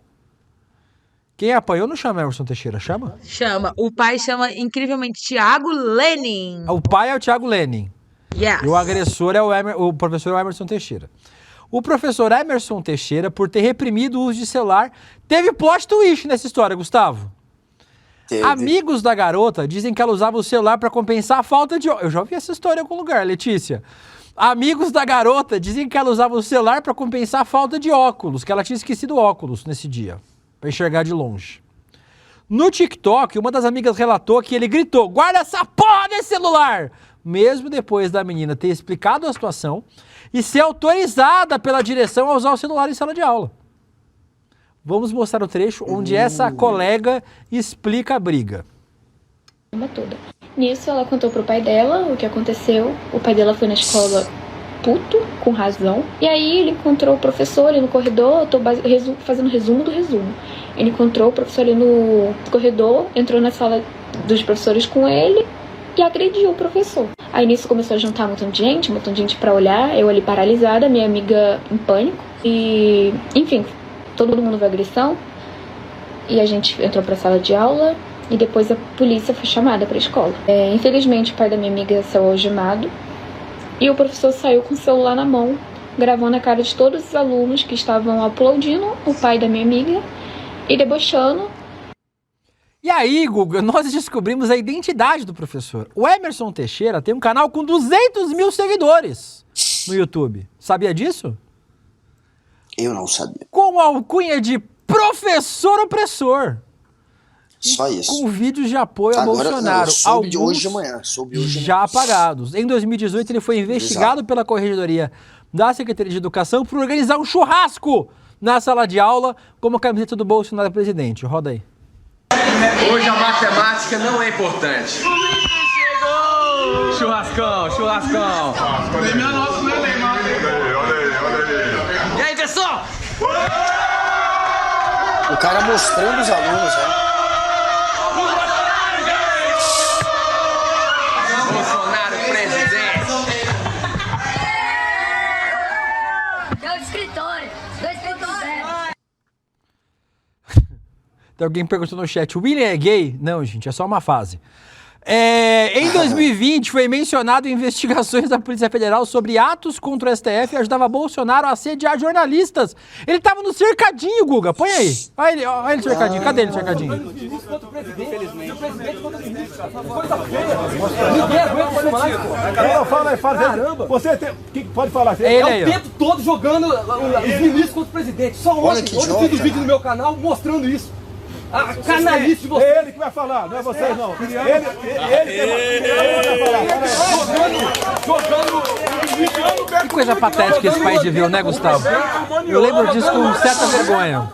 Quem apanhou não chama Emerson Teixeira, chama? Chama. O pai chama incrivelmente Thiago Lenin. O pai é o Thiago Lenin. Yes. E o agressor é o professor Emerson Teixeira. O professor Emerson Teixeira, por ter reprimido o uso de celular, teve plot twist nessa história, Gustavo. Teve. Amigos da garota dizem que ela usava o celular para compensar a falta de... Eu já ouvi essa história em algum lugar, Letícia. Amigos da garota dizem que ela usava o celular para compensar a falta de óculos, que ela tinha esquecido óculos nesse dia, para enxergar de longe. No TikTok, uma das amigas relatou que ele gritou: "Guarda essa porra desse celular!" Mesmo depois da menina ter explicado a situação e ser autorizada pela direção a usar o celular em sala de aula. Vamos mostrar o trecho onde essa colega explica a briga. Toda. Nisso, ela contou pro pai dela o que aconteceu. O pai dela foi na escola puto, com razão. E aí ele encontrou o professor ali no corredor. Eu tô fazendo resumo do resumo. Ele encontrou o professor ali no corredor, entrou na sala dos professores com ele e agrediu o professor. Aí nisso começou a juntar um montão de gente pra olhar. Eu ali paralisada, minha amiga em pânico. E, enfim, todo mundo viu a agressão. E a gente entrou pra sala de aula. E depois a polícia foi chamada para a escola. Infelizmente, o pai da minha amiga saiu algemado. E o professor saiu com o celular na mão, gravando a cara de todos os alunos que estavam aplaudindo o pai da minha amiga e debochando. E aí, Guga, nós descobrimos a identidade do professor. O Emerson Teixeira tem um canal com 200 mil seguidores. no YouTube. Sabia disso? Eu não sabia. Com alcunha de professor opressor. Só isso. Com vídeos de apoio a Bolsonaro. Não, eu soube de alguns hoje de manhã. já apagados. Em 2018, ele foi investigado pela Corregedoria da Secretaria de Educação por organizar um churrasco na sala de aula como camiseta do Bolsonaro presidente. Roda aí. Hoje a matemática não é importante. Churrascão, churrascão. E aí, pessoal? O cara mostrando os alunos, né? Bolsonaro presidente. Dois escritores. Tem alguém perguntando no chat, o William é gay? Não, gente, é só uma fase. Em 2020, foi mencionado em investigações da Polícia Federal sobre atos contra o STF e ajudava Bolsonaro a assediar jornalistas. Ele tava no cercadinho, Guga. Põe aí. Olha ele cercadinho. Cadê ele cercadinho? Fala aí, caramba. Você pode falar. É ele aí, o tempo todo jogando os ministros contra o presidente. Só ontem eu fiz um vídeo no meu canal mostrando isso. A canalice de vocês. É ele que vai falar, não é vocês não. Ele vai falar. Que coisa patética esse país viveu, né, Gustavo? Eu lembro disso com certa vergonha.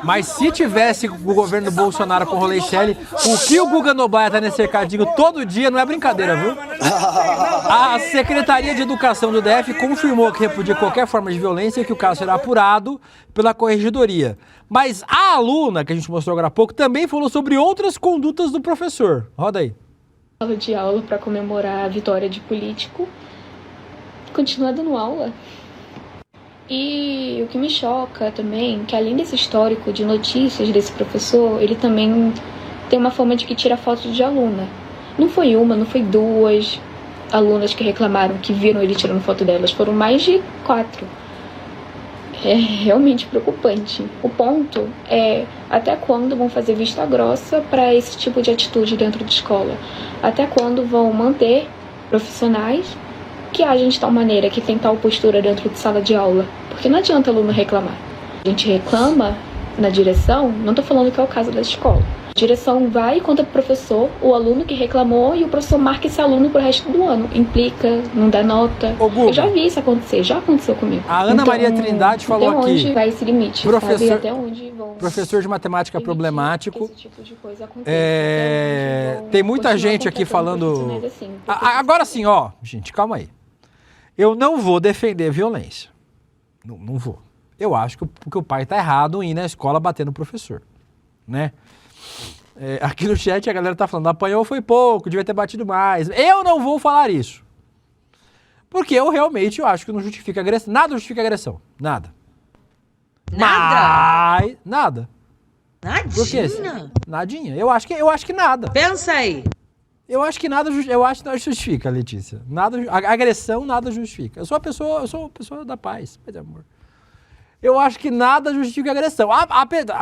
Mas se tivesse o governo Bolsonaro com o Rolê Shelley, o que o Guga Noblar tá nesse cercadinho todo dia não é brincadeira, viu? A Secretaria de Educação do DF confirmou que repudia qualquer forma de violência e que o caso será apurado pela Corregedoria. Mas a aluna, que a gente mostrou agora há pouco, também falou sobre outras condutas do professor. Roda aí. Sala de aula para comemorar a vitória de político. Continua dando aula. E o que me choca também, que além desse histórico de notícias desse professor, ele também tem uma fama de que tira foto de aluna. Não foi uma, não foi duas alunas que reclamaram que viram ele tirando foto delas, foram mais de 4. É realmente preocupante. O ponto é até quando vão fazer vista grossa para esse tipo de atitude dentro de escola? Até quando vão manter profissionais que agem de tal maneira, que tem tal postura dentro de sala de aula? Porque não adianta aluno reclamar. A gente reclama na direção, não estou falando que é o caso da escola. A direção vai e conta pro professor, o aluno que reclamou, e o professor marca esse aluno pro resto do ano. Implica, não dá nota. Eu já vi isso acontecer, já aconteceu comigo. A Ana Maria Trindade falou até aqui. Onde vai esse limite, professor, sabe? Até onde vão professor de matemática problemático. Esse tipo de coisa aconteça. Tem muita gente aqui falando... Assim, agora sim, ó, gente, calma aí. Eu não vou defender violência. Não vou. Eu acho que o pai tá errado em ir na escola bater no professor, né? Aqui no chat a galera tá falando, apanhou foi pouco, devia ter batido mais. Eu não vou falar isso. Porque eu acho que não justifica agressão. Nada justifica agressão. Nada. Nada? Nada. Nadinha? Por quê? Nadinha. Eu acho que nada. Pensa aí. Eu acho que nada justifica, Letícia. Agressão nada justifica. Eu sou uma pessoa da paz, paz e amor. Eu acho que nada justifica a agressão.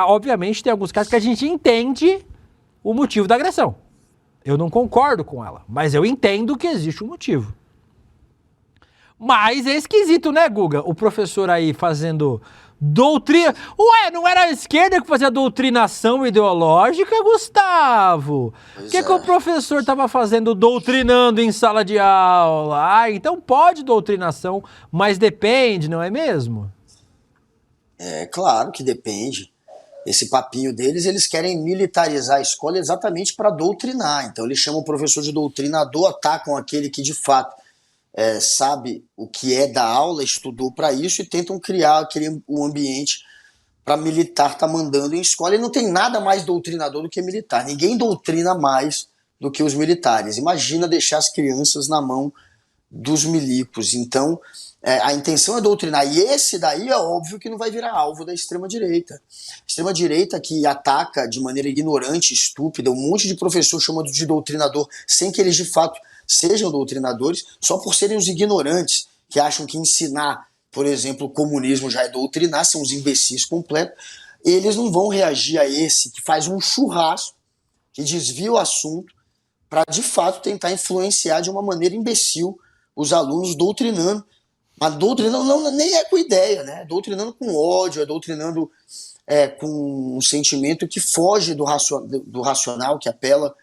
Obviamente tem alguns casos que a gente entende o motivo da agressão. Eu não concordo com ela, mas eu entendo que existe um motivo. Mas é esquisito, né, Guga? O professor aí fazendo doutrina... Ué, não era a esquerda que fazia doutrinação ideológica, Gustavo? O que o professor estava fazendo doutrinando em sala de aula? Então pode doutrinação, mas depende, não é mesmo? É claro que depende. Esse papinho deles, eles querem militarizar a escola exatamente para doutrinar. Então eles chamam o professor de doutrinador, atacam aquele que de fato sabe o que é da aula, estudou para isso e tentam criar um ambiente para militar estar mandando em escola. E não tem nada mais doutrinador do que militar. Ninguém doutrina mais do que os militares. Imagina deixar as crianças na mão dos milicos. Então a intenção é doutrinar. E esse daí é óbvio que não vai virar alvo da extrema-direita. Extrema-direita que ataca de maneira ignorante, estúpida, um monte de professor chamando de doutrinador sem que eles de fato sejam doutrinadores, só por serem os ignorantes que acham que ensinar, por exemplo, o comunismo já é doutrinar, são os imbecis completos. Eles não vão reagir a esse que faz um churrasco, que desvia o assunto para de fato tentar influenciar de uma maneira imbecil os alunos doutrinando. Mas doutrinando nem é com ideia, né? Doutrinando com ódio, doutrinando com um sentimento que foge do racional, que apela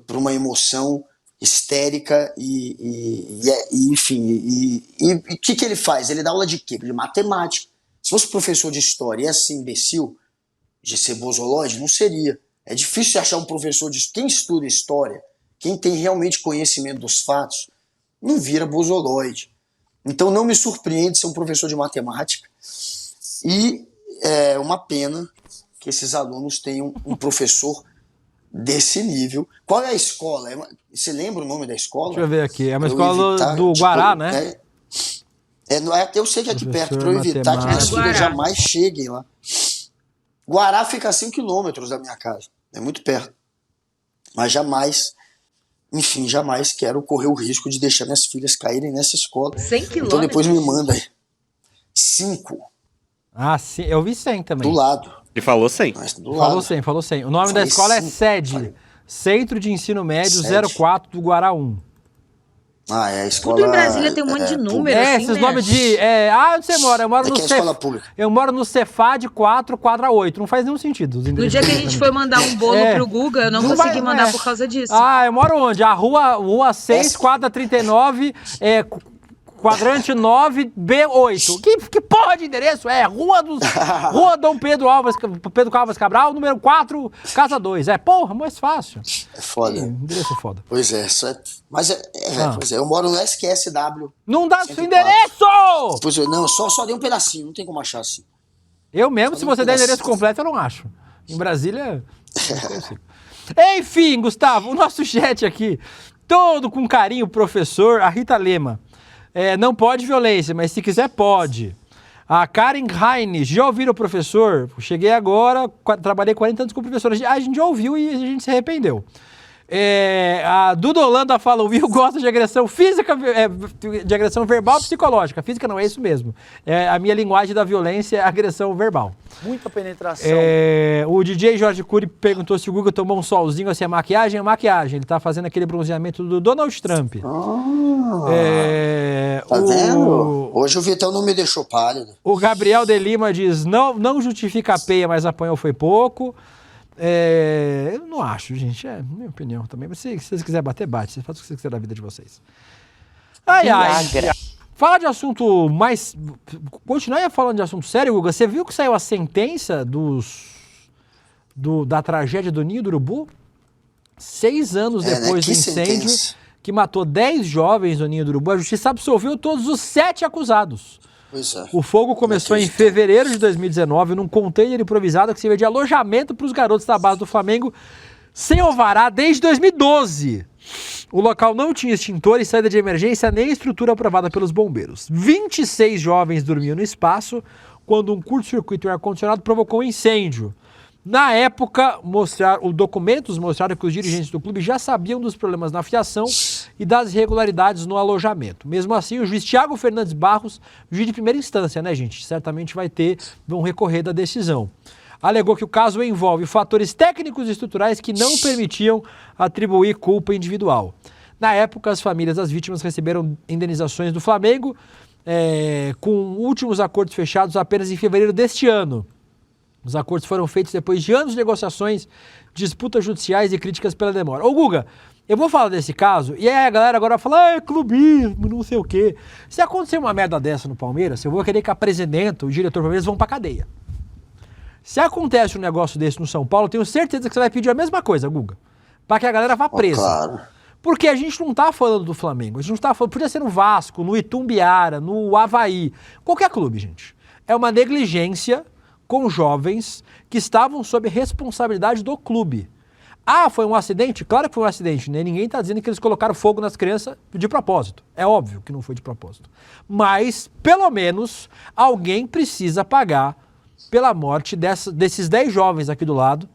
para uma emoção histérica enfim. E o que ele faz? Ele dá aula de quê? De matemática. Se fosse professor de história e assim, imbecil, de ser bozolóide, não seria. É difícil achar um professor de... Quem estuda história, quem tem realmente conhecimento dos fatos, não vira bozolóide. Então não me surpreende ser um professor de matemática. E é uma pena que esses alunos tenham um professor desse nível. Qual é a escola? Você lembra o nome da escola? Deixa eu ver aqui. É uma escola do Guará, né? Eu sei que é aqui perto, para eu evitar que minhas filhas jamais cheguem lá. Guará fica a 5 quilômetros da minha casa. É muito perto. Mas jamais quero correr o risco de deixar minhas filhas caírem nessa escola. 100 quilômetros? Então depois me manda aí. 5. Ah, sim. Eu vi 100 também. Do lado. Ele falou 100. Falou 100. O nome da escola é SED. Centro de Ensino Médio 04 do Guará 1. Ah, é a escola... Tudo em Brasília tem um monte de número, assim, esses né? nomes de... onde você mora? Eu moro no Cefad 4, quadra 8. Não faz nenhum sentido. No dia que a gente foi mandar um bolo pro Guga, eu não consegui mandar por causa disso. Eu moro onde? A rua 6, quadra 39, quadrante 9, B8. Que porra de endereço é? Rua Dom Pedro Alves Cabral, número 4, casa 2. Porra, mais fácil. É foda. Endereço é foda. Pois é, eu moro no SQSW. Não dá seu endereço! Pois é, não, só dei um pedacinho, não tem como achar assim. Eu mesmo, se você der endereço completo, eu não acho. Em Brasília, não consigo. Enfim, Gustavo, o nosso chat aqui, todo com carinho, professor, a Rita Lema. Não pode violência, mas se quiser, pode. A Karen Heinz, já ouviram o professor? Cheguei agora, trabalhei 40 anos com o professor. A gente já ouviu e a gente se arrependeu. A Duda Holanda fala, o Will gosta de agressão física, de agressão verbal e psicológica. Física não, é isso mesmo. A minha linguagem da violência é agressão verbal. Muita penetração. O DJ Jorge Cury perguntou se o Guga tomou um solzinho, assim, maquiagem. É maquiagem, ele tá fazendo aquele bronzeamento do Donald Trump. Tá vendo? Hoje o Vitão não me deixou pálido. O Gabriel de Lima diz, não justifica a peia, mas apanhou foi pouco. Eu não acho, gente. Minha opinião também. Mas se vocês quiserem bater, bate. Vocês fazem o que vocês quiserem da vida de vocês. Fala de assunto mais... Continuar falando de assunto sério, Guga. Você viu que saiu a sentença da tragédia do Ninho do Urubu? 6 anos depois do incêndio que matou 10 jovens no Ninho do Urubu, a justiça absolveu todos os 7 acusados. O fogo começou em fevereiro de 2019 num container improvisado que servia de alojamento para os garotos da base do Flamengo sem alvará desde 2012. O local não tinha extintor e saída de emergência nem estrutura aprovada pelos bombeiros. 26 jovens dormiam no espaço quando um curto-circuito e ar-condicionado provocou um incêndio. Na época, documentos mostraram que os dirigentes do clube já sabiam dos problemas na fiação e das irregularidades no alojamento. Mesmo assim, o juiz Thiago Fernandes Barros, juiz de primeira instância, né, gente? Certamente vão recorrer da decisão. Alegou que o caso envolve fatores técnicos e estruturais que não permitiam atribuir culpa individual. Na época, as famílias das vítimas receberam indenizações do Flamengo, com últimos acordos fechados apenas em fevereiro deste ano. Os acordos foram feitos depois de anos de negociações, disputas judiciais e críticas pela demora. Ô, Guga, eu vou falar desse caso, e aí a galera agora fala, clubismo, não sei o quê. Se acontecer uma merda dessa no Palmeiras, eu vou querer que a presidenta, o diretor do Palmeiras vão pra cadeia. Se acontece um negócio desse no São Paulo, eu tenho certeza que você vai pedir a mesma coisa, Guga, pra que a galera vá presa. Claro. Porque a gente não tá falando do Flamengo, a gente não tá falando, podia ser no Vasco, no Itumbiara, no Avaí, qualquer clube, gente. É uma negligência com jovens que estavam sob responsabilidade do clube. Foi um acidente? Claro que foi um acidente, né? Ninguém está dizendo que eles colocaram fogo nas crianças de propósito. É óbvio que não foi de propósito. Mas, pelo menos, alguém precisa pagar pela morte desses 10 jovens aqui do lado,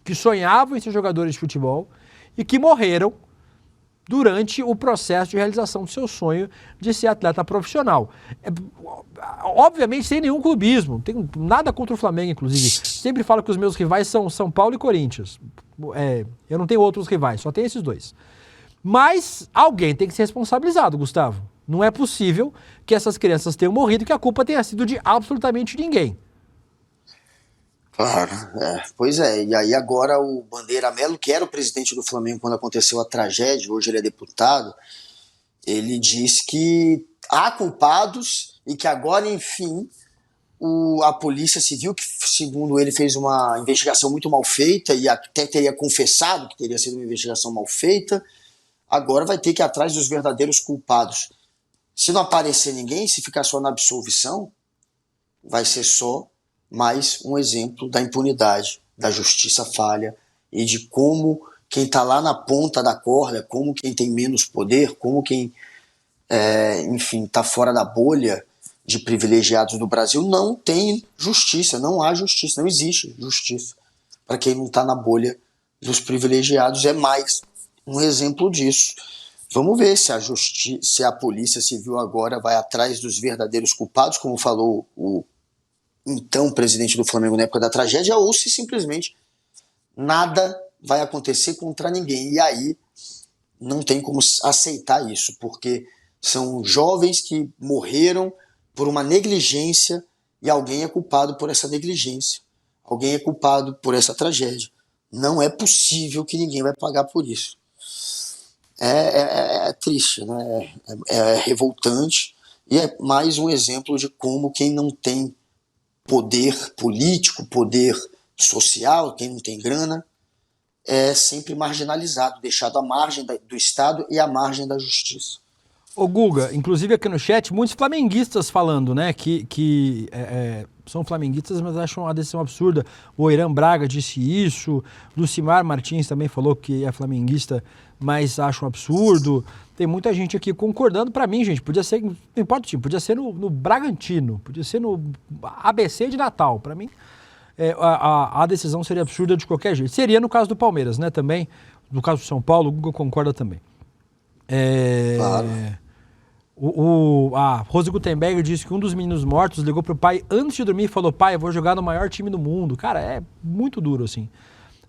que sonhavam em ser jogadores de futebol e que morreram durante o processo de realização do seu sonho de ser atleta profissional. Obviamente sem nenhum clubismo, não tenho nada contra o Flamengo, inclusive. Sempre falo que os meus rivais são São Paulo e Corinthians. Eu não tenho outros rivais, só tenho esses dois. Mas alguém tem que ser responsabilizado, Gustavo. Não é possível que essas crianças tenham morrido e que a culpa tenha sido de absolutamente ninguém. Claro, pois é. E aí agora o Bandeira Melo, que era o presidente do Flamengo quando aconteceu a tragédia, hoje ele é deputado, ele diz que há culpados e que agora, enfim, a Polícia Civil, que segundo ele fez uma investigação muito mal feita e até teria confessado que teria sido uma investigação mal feita, agora vai ter que ir atrás dos verdadeiros culpados. Se não aparecer ninguém, se ficar só na absolvição, vai ser só mais um exemplo da impunidade, da justiça falha e de como quem está lá na ponta da corda, como quem tem menos poder, como quem, enfim, está fora da bolha de privilegiados do Brasil, não tem justiça, não há justiça, não existe justiça. Para quem não está na bolha dos privilegiados, é mais um exemplo disso. Vamos ver se a Polícia Civil agora vai atrás dos verdadeiros culpados, como falou o então presidente do Flamengo na época da tragédia, ou se simplesmente nada vai acontecer contra ninguém. E aí não tem como aceitar isso, porque são jovens que morreram por uma negligência e alguém é culpado por essa negligência. Alguém é culpado por essa tragédia. Não é possível que ninguém vai pagar por isso. É triste, né? É revoltante e é mais um exemplo de como quem não tem poder político, poder social, quem não tem grana, é sempre marginalizado, deixado à margem do Estado e à margem da justiça. Ô Guga, inclusive aqui no chat, muitos flamenguistas falando, né, que são flamenguistas, mas acham a decisão absurda. O Irã Braga disse isso, Lucimar Martins também falou que é flamenguista, mas acha um absurdo. Tem muita gente aqui concordando. Pra mim, gente, podia ser, não importa o time, podia ser no Bragantino, podia ser no ABC de Natal. Pra mim, a decisão seria absurda de qualquer jeito. Seria no caso do Palmeiras, né, também. No caso do São Paulo, o Guga concorda também. Claro. A Rose Gutenberg disse que um dos meninos mortos ligou pro pai antes de dormir e falou: pai, eu vou jogar no maior time do mundo. Cara, é muito duro, assim.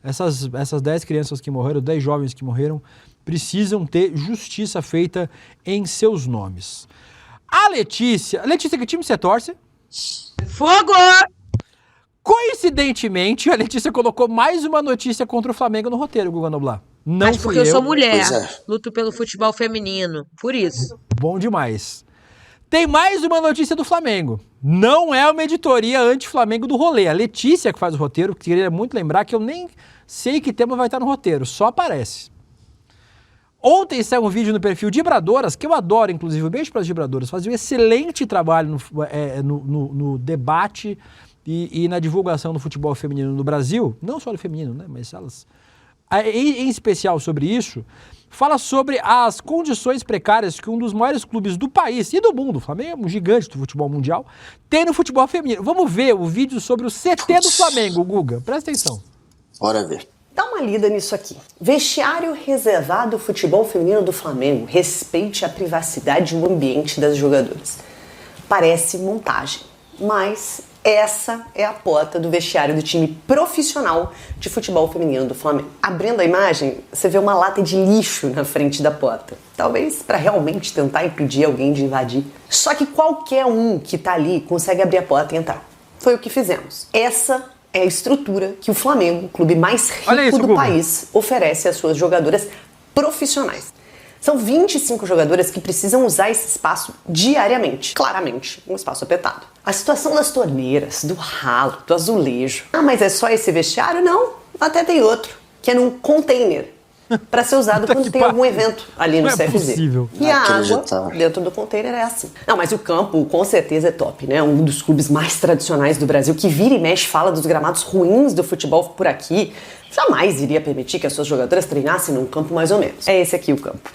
Essas 10 crianças que morreram, 10 jovens que morreram, precisam ter justiça feita em seus nomes. A Letícia, que time você torce? Fogo! Coincidentemente, a Letícia colocou mais uma notícia contra o Flamengo no roteiro, Guga Noblar. Não mas porque eu sou mulher, é. luto pelo futebol feminino, por isso. Bom demais. Tem mais uma notícia do Flamengo. Não é uma editoria anti-Flamengo do rolê. A Letícia que faz o roteiro, queria muito lembrar que eu nem sei que tema vai estar no roteiro, só aparece. Ontem saiu um vídeo no perfil Dibradoras, que eu adoro, inclusive, um beijo para as Dibradoras, fazem um excelente trabalho no debate e na divulgação do futebol feminino no Brasil, não só do feminino, né, mas elas... Em especial sobre isso, fala sobre as condições precárias que um dos maiores clubes do país e do mundo, o Flamengo é um gigante do futebol mundial, tem no futebol feminino. Vamos ver o vídeo sobre o CT do Flamengo, Guga. Presta atenção. Bora ver. Dá uma lida nisso aqui. Vestiário reservado ao futebol feminino do Flamengo. Respeite a privacidade e o ambiente das jogadoras. Parece montagem, mas... essa é a porta do vestiário do time profissional de futebol feminino do Flamengo. Abrindo a imagem, você vê uma lata de lixo na frente da porta. Talvez para realmente tentar impedir alguém de invadir. Só que qualquer um que tá ali consegue abrir a porta e entrar. Foi o que fizemos. Essa é a estrutura que o Flamengo, o clube mais rico do país, oferece às suas jogadoras profissionais. São 25 jogadoras que precisam usar esse espaço diariamente. Claramente, um espaço apertado. A situação das torneiras, do ralo, do azulejo. Ah, mas é só esse vestiário? Não, até tem outro, que é num container, para ser usado quando tem algum evento ali no CFZ. E a água dentro do container é assim. Não, mas o campo com certeza é top, né? Um dos clubes mais tradicionais do Brasil, que vira e mexe fala dos gramados ruins do futebol por aqui. Jamais iria permitir que as suas jogadoras treinassem num campo mais ou menos. É esse aqui o campo.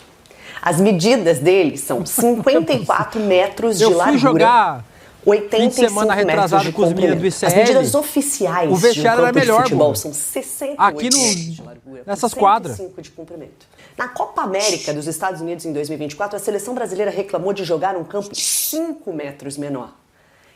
As medidas dele são 54 metros de largura, jogar 85 metros de comprimento. As medidas oficiais o vestiário de um campo melhor, de futebol são 68 aqui de largura, nessas quadras. 105 de comprimento. Na Copa América dos Estados Unidos em 2024, a seleção brasileira reclamou de jogar num campo 5 metros menor.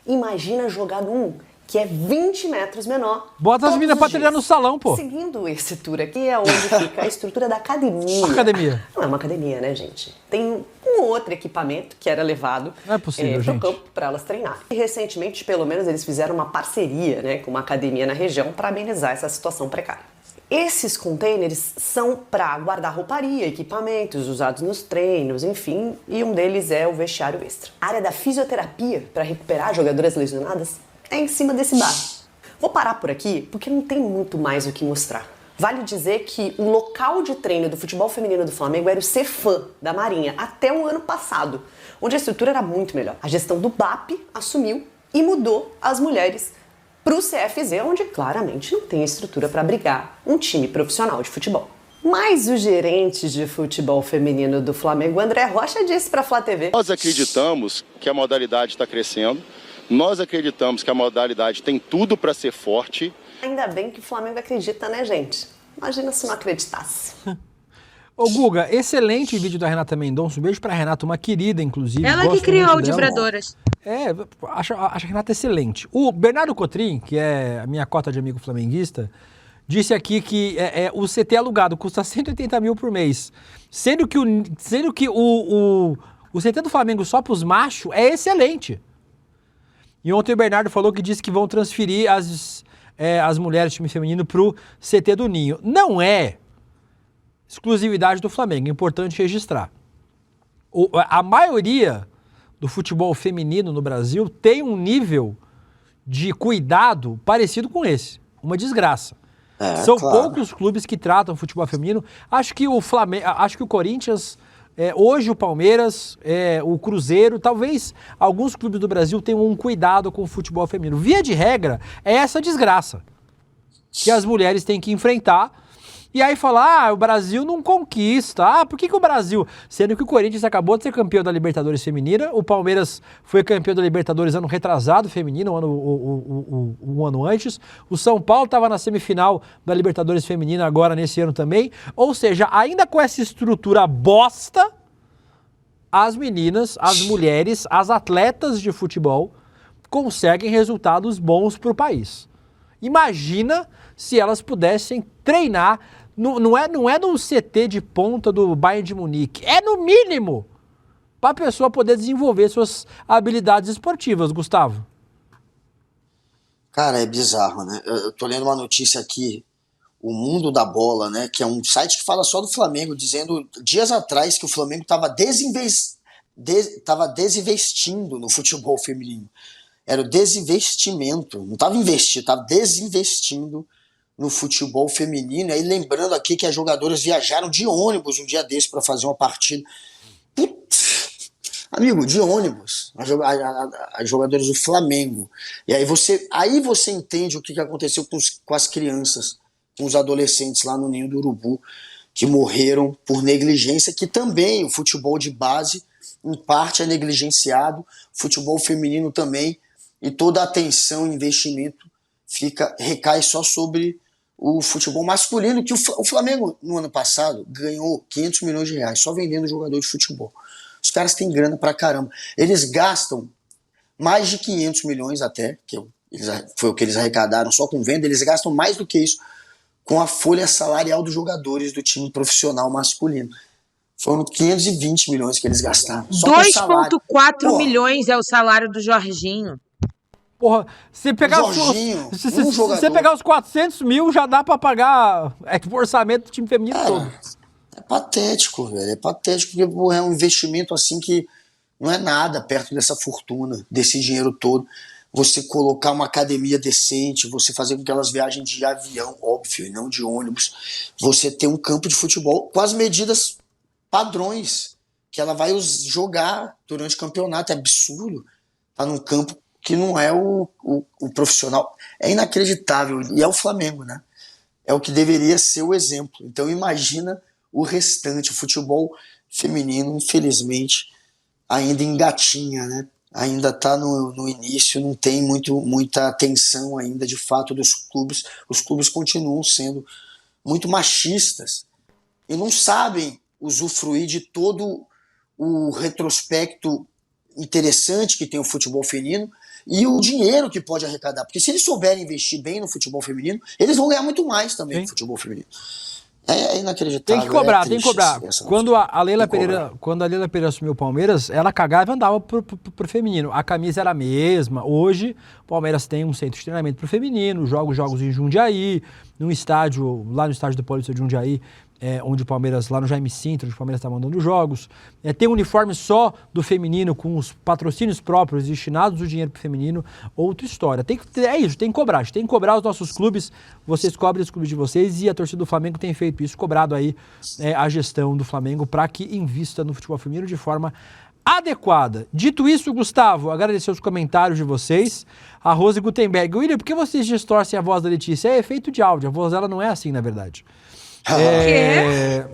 Imagina jogar num que é 20 metros menor. Bota as meninas pra treinar no salão, pô. Seguindo esse tour aqui é onde fica a estrutura da academia. Academia. Não é uma academia, né, gente? Tem um outro equipamento que era levado Não é possível, gente. pro campo para elas treinarem. E recentemente, pelo menos, eles fizeram uma parceria, né, com uma academia na região para amenizar essa situação precária. Esses containers são para guardar rouparia, equipamentos usados nos treinos, enfim, e um deles é o vestiário extra. A área da fisioterapia para recuperar jogadoras lesionadas é em cima desse bar. Vou parar por aqui porque não tem muito mais o que mostrar. Vale dizer que o local de treino do futebol feminino do Flamengo era o Cefam, da Marinha, até o ano passado, onde a estrutura era muito melhor. A gestão do BAP assumiu e mudou as mulheres para o CFZ, onde claramente não tem estrutura para abrigar um time profissional de futebol. Mas o gerente de futebol feminino do Flamengo, André Rocha, disse para a Flá TV: nós acreditamos que a modalidade está crescendo, nós acreditamos que a modalidade tem tudo para ser forte. Ainda bem que o Flamengo acredita, né, gente? Imagina se não acreditasse. Ô, Guga, excelente vídeo da Renata Mendonça. Um beijo pra Renata, uma querida, inclusive. Ela que criou o Vibradoras. Acho a Renata excelente. O Bernardo Cotrim, que é a minha cota de amigo flamenguista, disse aqui que o CT alugado custa 180 mil por mês. Sendo que o CT do Flamengo só pros machos é excelente. E ontem o Bernardo falou que disse que vão transferir as mulheres do time feminino pro CT do Ninho. Não é exclusividade do Flamengo, é importante registrar. A maioria do futebol feminino no Brasil tem um nível de cuidado parecido com esse. Uma desgraça. São poucos clubes que tratam futebol feminino. Acho que o Flamengo, acho que o Corinthians, hoje o Palmeiras, o Cruzeiro, talvez alguns clubes do Brasil tenham um cuidado com o futebol feminino. Via de regra, é essa desgraça que as mulheres têm que enfrentar. E aí falar, o Brasil não conquista. Por que o Brasil? Sendo que o Corinthians acabou de ser campeão da Libertadores feminina, o Palmeiras foi campeão da Libertadores ano retrasado feminino, um ano antes. O São Paulo estava na semifinal da Libertadores feminina agora nesse ano também. Ou seja, ainda com essa estrutura bosta, as meninas, as mulheres, as atletas de futebol conseguem resultados bons para o país. Imagina se elas pudessem treinar. Não é no CT de ponta do Bayern de Munique. É no mínimo para a pessoa poder desenvolver suas habilidades esportivas, Gustavo. Cara, é bizarro, né? Eu tô lendo uma notícia aqui, o Mundo da Bola, né? Que é um site que fala só do Flamengo, dizendo dias atrás que o Flamengo estava desinvestindo no futebol feminino. Era o desinvestimento. Não estava investindo, estava desinvestindo no futebol feminino. Aí lembrando aqui que as jogadoras viajaram de ônibus um dia desse para fazer uma partida. Putz, amigo, de ônibus. As jogadoras do Flamengo. E aí você entende o que aconteceu com as crianças, com os adolescentes lá no Ninho do Urubu, que morreram por negligência, que também o futebol de base, em parte, é negligenciado, futebol feminino também, e toda a atenção e investimento recai só sobre o futebol masculino, que o Flamengo, no ano passado, ganhou 500 milhões de reais só vendendo jogador de futebol. Os caras têm grana pra caramba. Eles gastam mais de 500 milhões até, foi o que eles arrecadaram só com venda, eles gastam mais do que isso com a folha salarial dos jogadores do time profissional masculino. Foram 520 milhões que eles gastaram. 2,4 milhões é o salário do Jorginho. Porra, se pegar os 400 mil, já dá pra pagar o orçamento do time feminino todo. É patético, velho. É patético, porque é um investimento assim que não é nada perto dessa fortuna, desse dinheiro todo. Você colocar uma academia decente, você fazer com que elas viajem de avião, óbvio, e não de ônibus. Você ter um campo de futebol com as medidas padrões que ela vai jogar durante o campeonato. É absurdo. Tá num campo que não é o profissional. É inacreditável. E é o Flamengo, né? É o que deveria ser o exemplo. Então imagina o restante. O futebol feminino, infelizmente, ainda engatinha, né? Ainda está no início, não tem muita atenção ainda, de fato, dos clubes. Os clubes continuam sendo muito machistas e não sabem usufruir de todo o retrospecto interessante que tem o futebol feminino e o dinheiro que pode arrecadar. Porque se eles souberem investir bem no futebol feminino, eles vão ganhar muito mais também no futebol feminino. É inacreditável. Tem que cobrar, tem que triste cobrar. Quando a Leila Pereira assumiu o Palmeiras, ela cagava e andava pro feminino. A camisa era a mesma. Hoje, o Palmeiras tem um centro de treinamento pro feminino, joga jogos em Jundiaí, lá no estádio do Paulista de Jundiaí, onde o Palmeiras, lá no Jaime Sintra, onde o Palmeiras está mandando jogos. Tem um uniforme só do feminino, com os patrocínios próprios destinados do dinheiro pro feminino. Outra história. É isso, tem que cobrar. A gente tem que cobrar os nossos clubes. Vocês cobrem os clubes de vocês, e a torcida do Flamengo tem feito isso, cobrado aí a gestão do Flamengo para que invista no futebol feminino de forma adequada. Dito isso, Gustavo, agradecer os comentários de vocês. A Rose Gutenberg. William, por que vocês distorcem a voz da Letícia? É efeito de áudio. A voz dela não é assim, na verdade.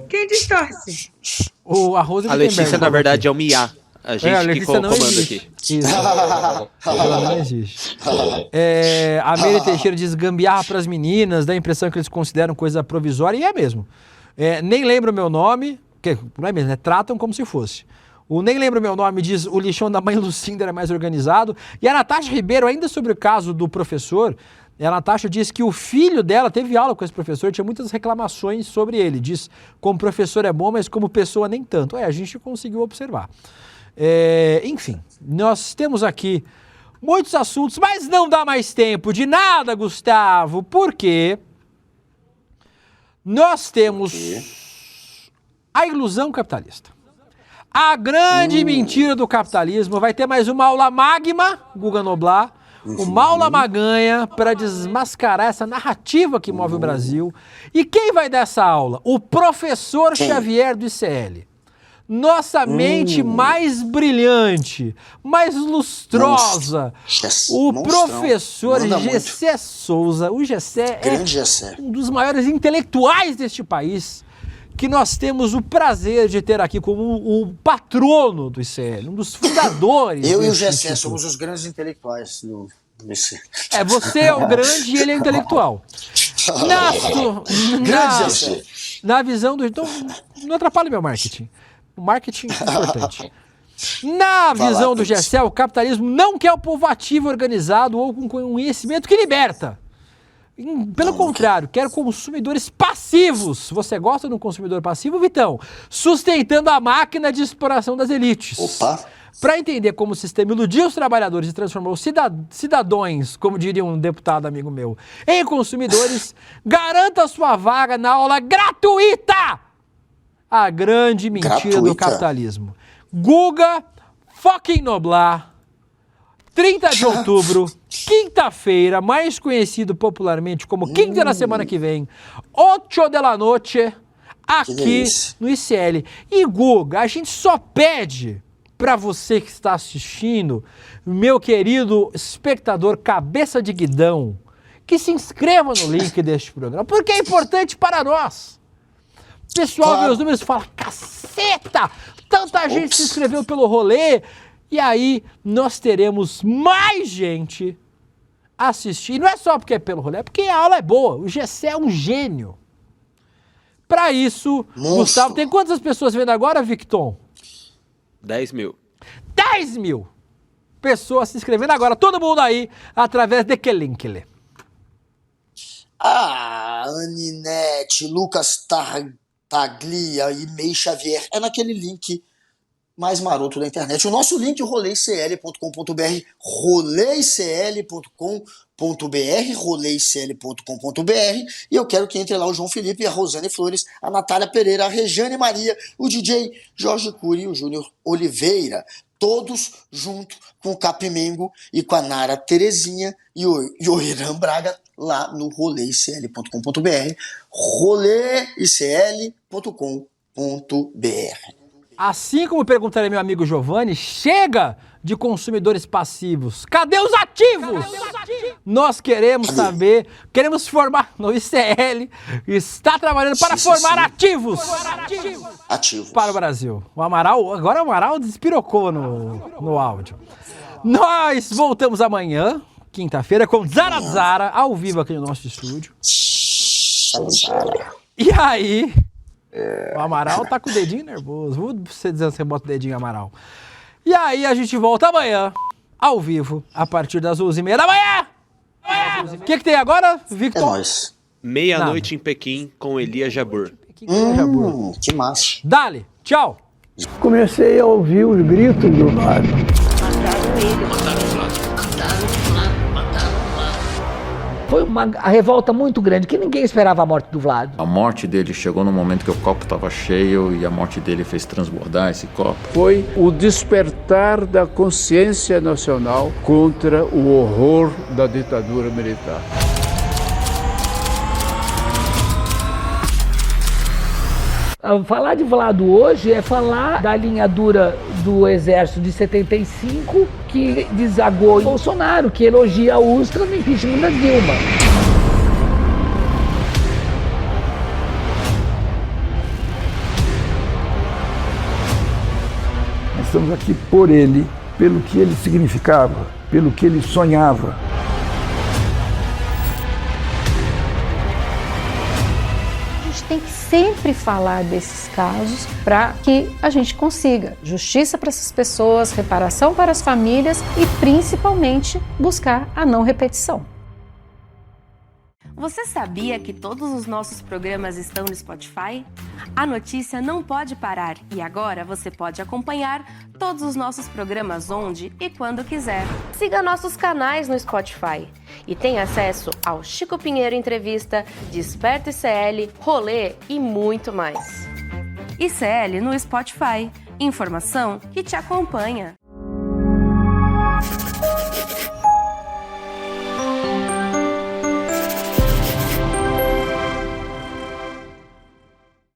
Quem distorce? A Rose A Letícia, na verdade, é o Mia. A gente que comanda aqui. Isso. Ela não existe. A Meire Teixeira diz gambiarra para as meninas, dá a impressão que eles consideram coisa provisória, e é mesmo. Nem lembro o meu nome, que não é mesmo, tratam como se fosse. O Nem Lembro o Meu Nome diz o lixão da mãe Lucinda era mais organizado. E a Natasha Ribeiro, ainda sobre o caso do professor, a Natasha diz que o filho dela teve aula com esse professor, tinha muitas reclamações sobre ele. Diz como professor é bom, mas como pessoa nem tanto. A gente conseguiu observar. Enfim, nós temos aqui muitos assuntos, mas não dá mais tempo de nada, Gustavo, porque nós temos a ilusão capitalista. A grande mentira do capitalismo. Vai ter mais uma aula magma, Guga Noblar, uma aula maganha para desmascarar essa narrativa que move o Brasil. E quem vai dar essa aula? O professor Xavier do ICL. Nossa mente mais brilhante, mais lustrosa. O professor Gessé Souza. O Gessé é um dos maiores intelectuais deste país, que nós temos o prazer de ter aqui como o patrono do ICL, um dos fundadores. Eu e o Gessé somos os grandes intelectuais do ICL. Você é o grande e ele é o intelectual. Na visão do... Então, não atrapalhe meu marketing. O marketing é importante. Na visão do Gessé, o capitalismo não quer o povo ativo, organizado ou com conhecimento que liberta. Pelo contrário, quer consumidores passivos. Você gosta de um consumidor passivo, Vitão? Sustentando a máquina de exploração das elites. Para entender como o sistema iludiu os trabalhadores e transformou os cidadãos, como diria um deputado amigo meu, em consumidores, garanta sua vaga na aula gratuita. A grande mentira do capitalismo. Guga fucking Noblar. 30 de outubro, quinta-feira, mais conhecido popularmente como quinta da semana que vem, 8 da noite, aqui no ICL. E Guga, a gente só pede para você que está assistindo, meu querido espectador cabeça de guidão, que se inscreva no link deste programa, porque é importante para nós. Pessoal, meus números falam, caceta, tanta gente se inscreveu pelo rolê. E aí nós teremos mais gente assistir. Não é só porque é pelo rolê, é porque a aula é boa. O Gessé é um gênio. Para isso, Gustavo, tem quantas pessoas vendo agora, Victon? 10 mil. 10 mil pessoas se inscrevendo agora. Todo mundo aí, através de que link, Lê? Aninete, Lucas Taglia e Mei Xavier. É naquele link mais maroto da internet. O nosso link, roleicl.com.br, roleicl.com.br, e eu quero que entre lá o João Felipe, a Rosane Flores, a Natália Pereira, a Rejane Maria, o DJ Jorge Cury e o Júnior Oliveira, todos junto com o Capimengo e com a Nara Terezinha e o Irã Braga lá no roleicl.com.br, roleicl.com.br. Assim como perguntaria meu amigo Giovanni, chega de consumidores passivos. Cadê os ativos? Nós queremos saber, queremos formar no ICL, está trabalhando para formar ativos para o Brasil. Agora o Amaral despirocou no áudio. Nós voltamos amanhã, quinta-feira, com Zara Zara, ao vivo aqui no nosso estúdio. E aí... O Amaral tá com o dedinho nervoso. Vou você dizendo que você bota o dedinho, Amaral. E aí a gente volta amanhã ao vivo, a partir das 11h30 da manhã. O que tem agora, Victor? É nóis. Meia-noite em Pequim com Elia Jabbour. Que massa. Dale, tchau. Comecei a ouvir os gritos do Vlad. Foi uma revolta muito grande, que ninguém esperava a morte do Vlad. A morte dele chegou no momento que o copo estava cheio e a morte dele fez transbordar esse copo. Foi o despertar da consciência nacional contra o horror da ditadura militar. Falar de Vlado hoje é falar da linha dura do Exército de 75, que desagou em Bolsonaro, que elogia a Ustra no impeachment da Dilma. Nós estamos aqui por ele, pelo que ele significava, pelo que ele sonhava. Tem que sempre falar desses casos para que a gente consiga justiça para essas pessoas, reparação para as famílias e principalmente buscar a não repetição. Você sabia que todos os nossos programas estão no Spotify? A notícia não pode parar e agora você pode acompanhar todos os nossos programas onde e quando quiser. Siga nossos canais no Spotify e tenha acesso ao Chico Pinheiro Entrevista, Desperta ICL, Rolê e muito mais. ICL no Spotify. Informação que te acompanha.